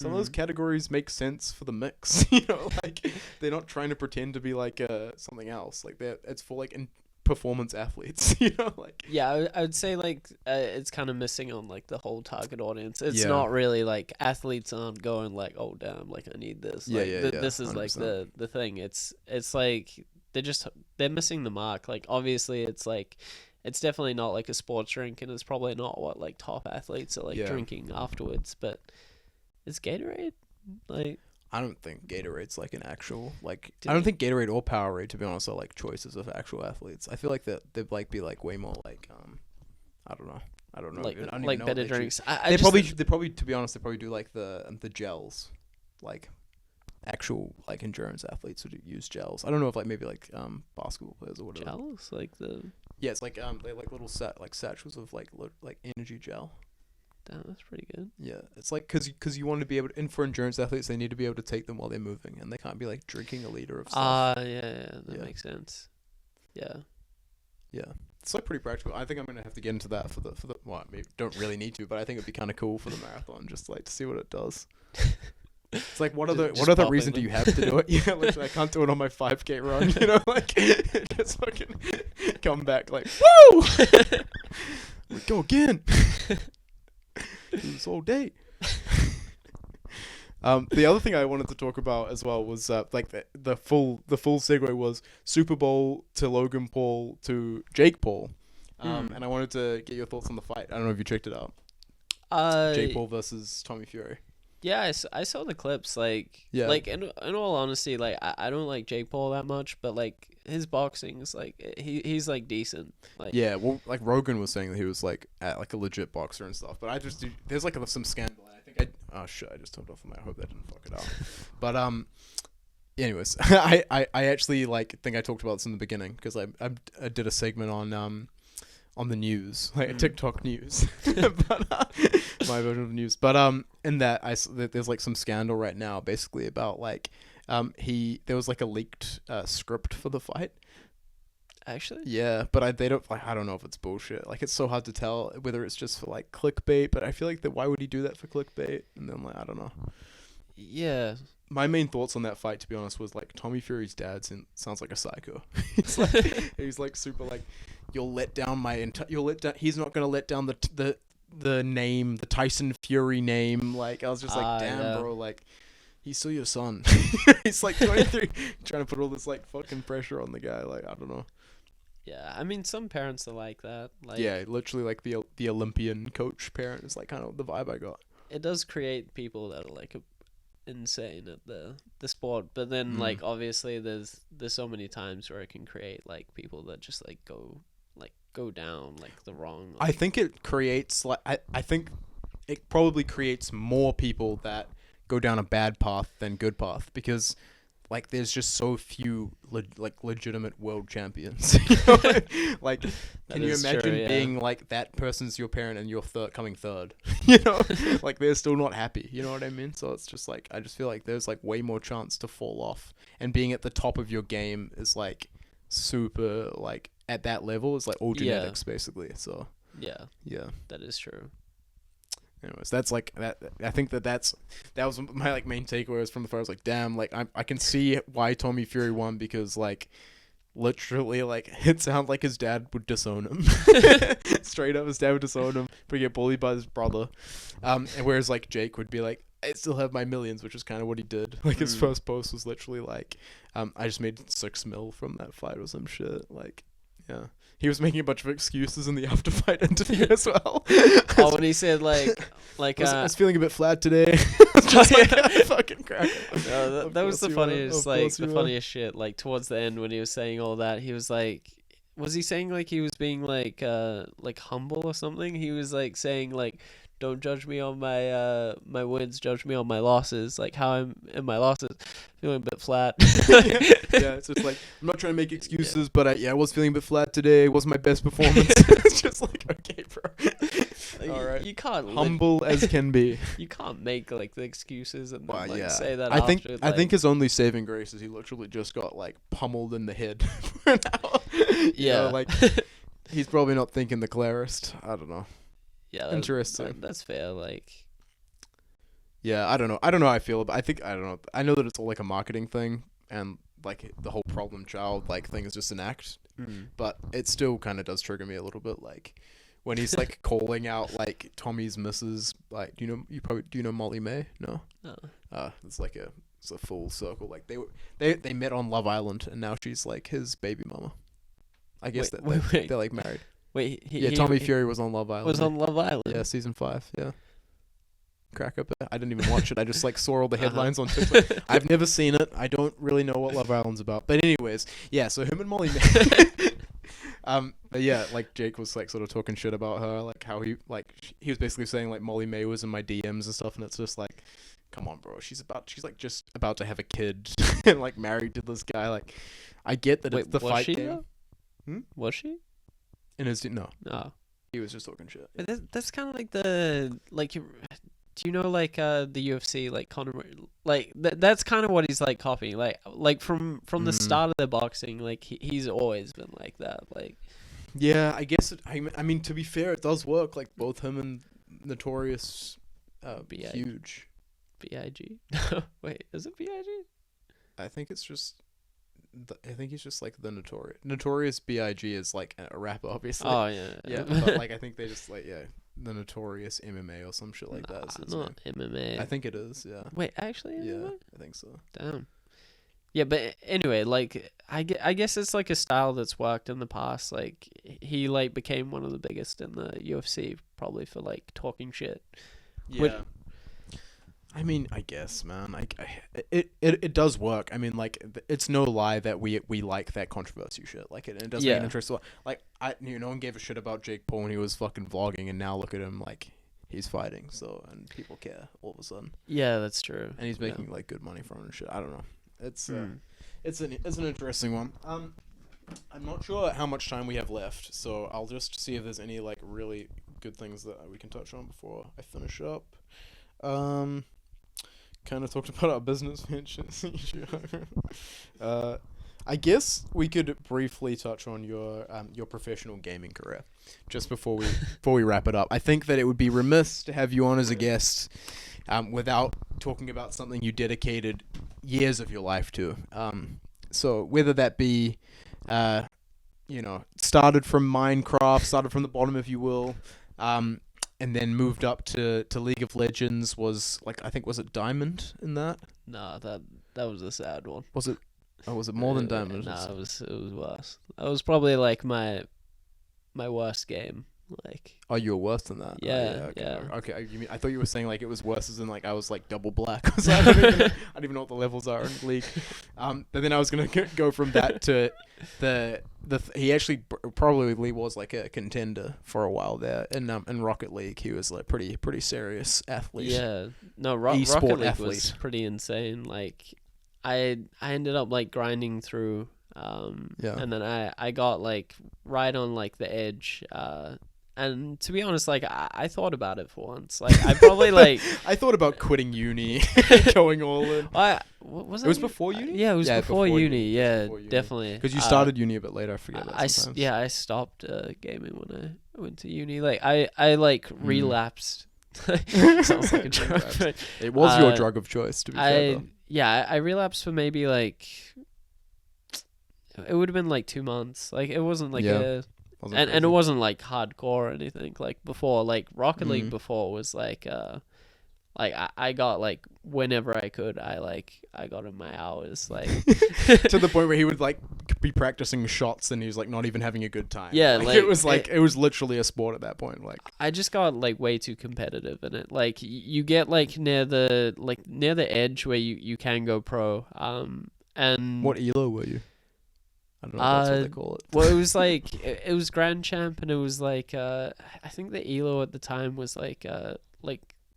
Some of those categories make sense for the mix, you know, like they're not trying to pretend to be like something else. Like it's for like performance athletes, you know, like yeah, I would say like it's kind of missing on like the whole target audience. It's Yeah. not really like athletes aren't going like, oh damn, like I need this. Yeah, Like, yeah, yeah, This is like the thing. It's like they're missing the mark. Like obviously it's like. It's definitely not like a sports drink, and it's probably not what like top athletes are like Yeah. drinking afterwards. But is Gatorade like? I don't think Gatorade's like an actual like Did I don't you- think Gatorade or Powerade, to be honest, are like choices of actual athletes. I feel like that they'd like be like way more like I don't know. I don't know. Like I don't even like know what better they choose. drinks. They probably to be honest, they probably do like the gels, like actual like endurance athletes would use gels. I don't know if like maybe like basketball players or whatever. gels like the. Yeah, it's like they like little satchels of like energy gel. Damn, that's pretty good. Yeah, it's like because you want to be able to, and for endurance athletes they need to be able to take them while they're moving, and they can't be like drinking a liter of stuff. Yeah, that Yeah. makes sense. Yeah. Yeah, it's like pretty practical. I think I'm gonna have to get into that for the well, maybe don't really need to, but I think it'd be kind of cool for the marathon, just like to see what it does. It's like what Just other popping reason do them. you have to do it? Yeah, literally, I can't do it on my 5K run. You know, like just fucking come back like woo, we go again. Do this all day. The other thing I wanted to talk about as well was like the full segue was Super Bowl to Logan Paul to Jake Paul, and I wanted to get your thoughts on the fight. I don't know if you checked it out. Jake Paul versus Tommy Fury. Yeah, I saw the clips. Like, Yeah. like in all honesty, like I don't like Jake Paul that much, but like his boxing is like he's like decent. Like, Yeah, well, like Rogan was saying that he was like like a legit boxer and stuff, but there's like some scandal. And I think oh shit, I just turned off my. I hope that didn't fuck it up. But anyways, I actually like think I talked about this in the beginning because I did a segment on the news, like TikTok news, but my version of the news. But in that there's like some scandal right now, basically about like there was like a leaked script for the fight. actually, Yeah, but I don't know if it's bullshit. Like it's so hard to tell whether it's just for like clickbait. But I feel like why would he do that for clickbait? And then like I don't know. yeah. My main thoughts on that fight, to be honest, was like Tommy Fury's dad sounds like a psycho. he's like super like, you'll let down he's not gonna let down the name, the Tyson Fury name. Like I was just like, damn, yeah. bro, like he's still your son. He's like 23, trying to put all this like fucking pressure on the guy. Like I don't know. Yeah, I mean, some parents are like that. Like, Yeah, literally like the Olympian coach parent is like kind of the vibe I got. it does create people that are like insane at the sport, but then like obviously there's so many times where it can create like people that just like go down like the wrong. I think it creates like I think it probably creates more people that go down a bad path than good path because like there's just so few legitimate world champions. You know? Like can you imagine true, yeah. being like that person's your parent and you're coming third? You know, like they're still not happy. You know what I mean? So it's just like I just feel like there's like way more chance to fall off, and being at the top of your game is like super like at that level is like all genetics basically. So Yeah, yeah. that is true. Anyways, that's like that. I think that was my like main takeaways from the fight. I was like, damn, like I can see why Tommy Fury won because like literally like it sounded like his dad would disown him. Straight up, his dad would disown him, but get bullied by his brother. And whereas like Jake would be like, I still have my millions, which is kind of what he did. Like his first post was literally like, I just made 6 mil from that fight or some shit. Like, yeah. He was making a bunch of excuses in the after fight interview as well. Oh, when he said like I was feeling a bit flat today. Just like fucking crack. No, that was the funniest, like the funniest shit. Like towards the end when he was saying all that, he was like, was he saying like he was being like humble or something? He was like saying like, don't judge me on my my wins, judge me on my losses. Like how I'm in my losses, feeling a bit flat. Yeah, it's just like I'm not trying to make excuses, but I was feeling a bit flat today. It wasn't my best performance. It's just like, okay, bro. All right. You can't humble as can be. You can't make like the excuses and then, Well, say that. I think after, I think his only saving grace is he literally just got like pummeled in the head for an hour. You know, like he's probably not thinking the clearest. I don't know. Yeah, interesting. That's fair. Like, yeah, I don't know how I feel, but I don't know. I know that it's all like a marketing thing, and like the whole problem child like thing is just an act. But it still kind of does trigger me a little bit, like when he's like calling out like Tommy's missus. Like, do you know Molly May? No. It's like it's a full circle. Like they met on Love Island, and now she's like his baby mama. I guess they're like married. Wait, Tommy Fury was on Love Island. Was on Love Island. Yeah, season 5. Yeah. Crack up. I didn't even watch it. I just like saw all the headlines on TikTok. I've never seen it. I don't really know what Love Island's about. But anyways, yeah. So him and Molly May. But yeah, like Jake was like sort of talking shit about her, like how he was basically saying like Molly May was in my DMs and stuff, and it's just like, come on, bro. She's like just about to have a kid and like married to this guy. Like, I get that it's the fight game. Was she? In his no. He was just talking shit. But that's kind of like do you know like the UFC like Conor, like that's kind of what he's like copying, like from the start of their boxing, like he's always been like that, like. Yeah, I guess I mean, to be fair, it does work. Like both him and Notorious, huge. B.I.G. Wait, is it B.I.G.? I think it's just. I think he's just like the Notorious B.I.G. is like a rapper, obviously. Oh yeah. Yeah, but like I think they just like the Notorious MMA or some shit like that. So not MMA. I think it is. Yeah. Wait, actually. MMA? Yeah, I think so. Damn. Yeah, but anyway, like I guess it's like a style that's worked in the past. Like he like became one of the biggest in the UFC probably for like talking shit. Yeah. I mean, I guess, man. It does work. I mean, like, it's no lie that we like that controversy shit. Like, it does make an interest. Like, no one gave a shit about Jake Paul when he was fucking vlogging, and now look at him, like, he's fighting. So, and people care all of a sudden. Yeah, that's true. And he's making like good money from it and shit. I don't know. It's an interesting one. I'm not sure how much time we have left, so I'll just see if there's any like really good things that we can touch on before I finish up. Kind of talked about our business ventures. I guess we could briefly touch on your professional gaming career just before we wrap it up. I think that it would be remiss to have you on as a guest without talking about something you dedicated years of your life to. So whether that be started from Minecraft, started from the bottom, if you will, and then moved up to League of Legends. Was it Diamond in that? Nah, that was a sad one. Was it? Oh, was it more than Diamond? Nah, it was worse. That was probably like my worst game. Like, oh, you were worse than that. Yeah, Okay, you mean I thought you were saying like it was worse as in like I was like double black. So I don't even know what the levels are in League. But then I was gonna go from that to he actually probably was like a contender for a while there in Rocket League. He was like pretty serious athlete. Yeah, no, Rocket League was pretty insane. Like, I ended up like grinding through. And then I got like right on like the edge. And to be honest, like I thought about it for once. Like I probably like I thought about quitting uni, going all in. What was it? Was before uni? Yeah, it was before uni. Yeah, before uni. Definitely. Because you started uni a bit later. I forget that sometimes. I stopped gaming when I went to uni. Like I like relapsed. Sounds like a drug. But, it was your drug of choice, to be fair. Though. Yeah, I relapsed for maybe like. It would have been like 2 months. Like it wasn't like and it wasn't like hardcore or anything. Like before, like Rocket League before was like I got like whenever I could, I got in my hours like to the point where he would like be practicing shots and he was like not even having a good time. Yeah, like it was literally a sport at that point. Like I just got like way too competitive in it. Like you get like near the edge where you can go pro. And what elo were you? I don't know if that's what they call it. Well, it was like it was Grand Champ, and it was like I think the elo at the time was like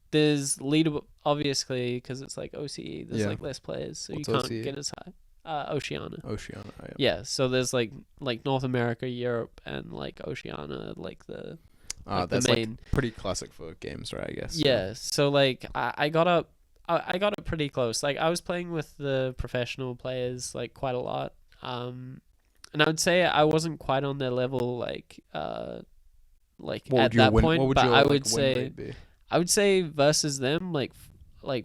there's leader obviously because it's like OCE. There's like less players, so you can't get as high. Oceania. Yeah. So there's like North America, Europe, and like Oceania, like the that's the main. Like pretty classic for games, right? I guess. Yeah. So like I got up. I got up pretty close. Like I was playing with the professional players like quite a lot. And I would say I wasn't quite on their level, like at that point. But I would say versus them, like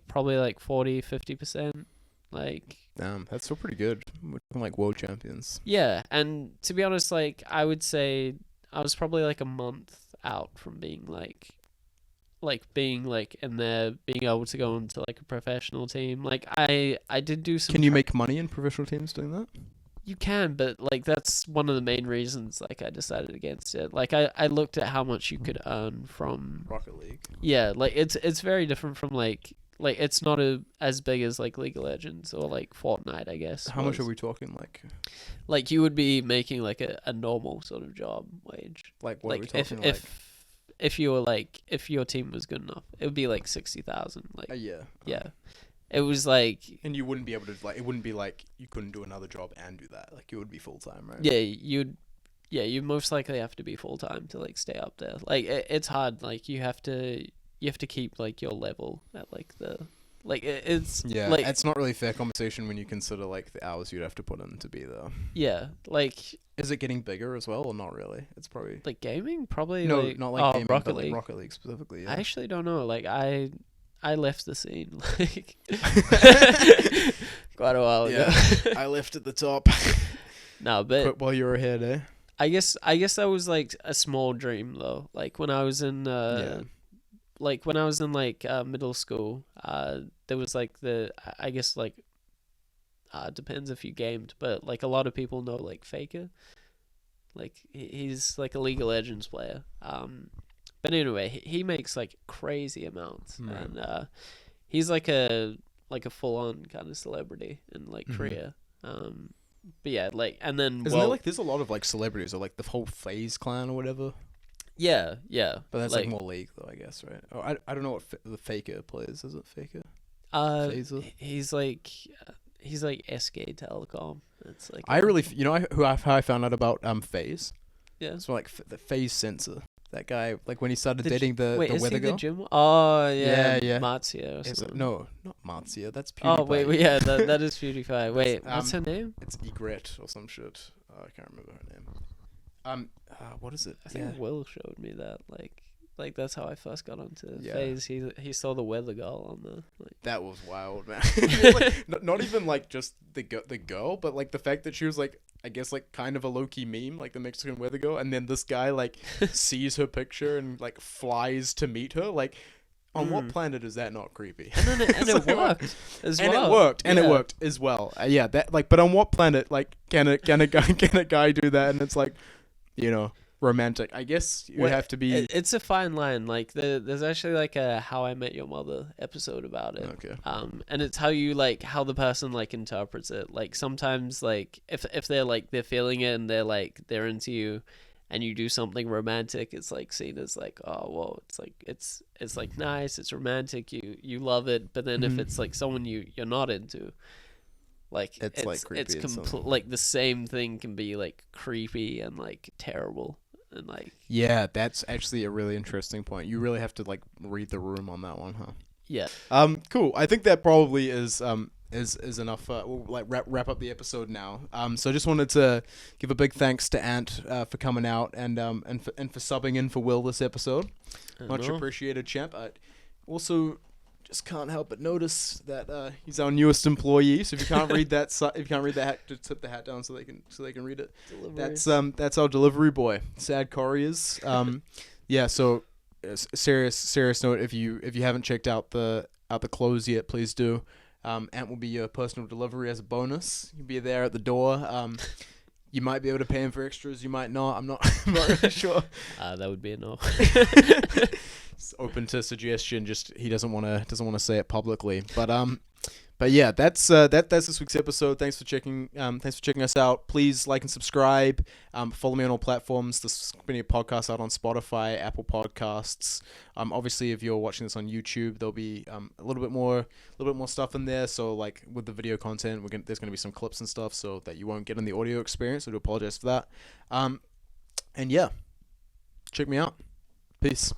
probably like 40-50%. Like, damn, that's still pretty good. We're talking like world champions. Yeah, and to be honest, like I would say I was probably like a month out from being being in there, being able to go into like a professional team. Like I did do some. Can you make money in professional teams doing that? You can, but like that's one of the main reasons like I decided against it. Like I looked at how much you could earn from Rocket League. Yeah, like it's very different from like it's not as big as like League of Legends or like Fortnite, I guess. How much are we talking like? Like you would be making like a normal sort of job wage. Like what are we talking if you were like if your team was good enough, it would be like 60,000. Like yeah. Yeah. It was like... And you wouldn't be able to... like. It wouldn't be like you couldn't do another job and do that. Like, it would be full-time, right? Yeah, you'd most likely have to be full-time to, like, stay up there. Like, it's hard. Like, you have to keep, like, your level at, like, the... Like, it's... Yeah, like, it's not really fair compensation when you consider, like, the hours you'd have to put in to be there. Yeah, like... Is it getting bigger as well, or not really? It's probably... Like, gaming? Probably, no, like... not like gaming, Rocket but League. Like Rocket League specifically, yeah. I actually don't know. Like, I left the scene like quite a while ago. Yeah, I left at the top. No, but quit while you were ahead, eh? I guess that was like a small dream though. Like when I was in middle school, there was like I guess like depends if you gamed, but like a lot of people know like Faker. Like he's like a League of Legends player. But anyway, he makes like crazy amounts, and he's like a full on kind of celebrity in like Mhm. Korea. But yeah, like, and then Isn't there like there's a lot of like celebrities or like the whole FaZe clan or whatever? yeah, But that's like more league though, I guess, right? Oh, I don't know what the Faker plays. Is it Faker? FaZe? he's like SK Telecom. It's like I really, you know, how I found out about FaZe. yeah. So like the FaZe Censor, that guy, like when he started The dating the Wait, is weather he girl. the gym? Oh yeah, Yeah. Marzia or Is it, something. no, not Marzia. That's PewDiePie. Oh wait, yeah, that is PewDiePie. Wait, what's her name? It's Egret or some shit. I can't remember her name. What is it? I think Will showed me that. Like that's how I first got onto Yeah. FaZe. He saw the weather girl on the like. That was wild, man. Like, not even like just the girl, but like the fact that she was like, I guess like kind of a low key meme, like the Mexican weather girl, and then this guy like sees her picture and like flies to meet her. Like, on what planet is that not creepy? And then it Like, worked as and well. it worked, and it Yeah. worked as well. Yeah, that like, but on what planet like can a guy do that? And it's like, you know, romantic. I guess you Well, have to be. It's a fine line. Like there's actually like a How I Met Your Mother episode about it. Okay. And it's how you like how the person like interprets it. Like sometimes like if they're like they're feeling it and they're into you, and you do something romantic, it's like seen as like, oh well, it's like nice, it's romantic, you love it. But then if Mhm. it's like someone you're not into, like It's, like, creepy it's and something. like the same thing can be like creepy and like terrible and like Yeah, that's actually a really interesting point. You really have to like read the room on that one, huh? yeah. Cool. I think that probably is enough. We'll like wrap up the episode now. So I just wanted to give a big thanks to Ant for coming out and for subbing in for Will this episode. Much appreciated, champ. I also just can't help but notice that he's our newest employee. So if you can't read that, just tip the hat down so they can read it. Delivery. That's our delivery boy, S.AD Couriers. Yeah. So serious note. If you haven't checked out the clothes yet, please do. Ant will be your personal delivery as a bonus. You'll be there at the door. You might be able to pay him for extras. You might not. I'm not really sure. That would be a no. It's open to suggestion. Just he doesn't want to say it publicly. But yeah, that's this week's episode. Thanks for checking us out. Please like and subscribe. Follow me on all platforms. There's been a podcast out on Spotify, Apple Podcasts. Obviously, if you're watching this on YouTube, there'll be a little bit more stuff in there. So like with the video content, there's gonna be some clips and stuff, so that you won't get in the audio experience. So I do apologize for that. And yeah, check me out. Peace.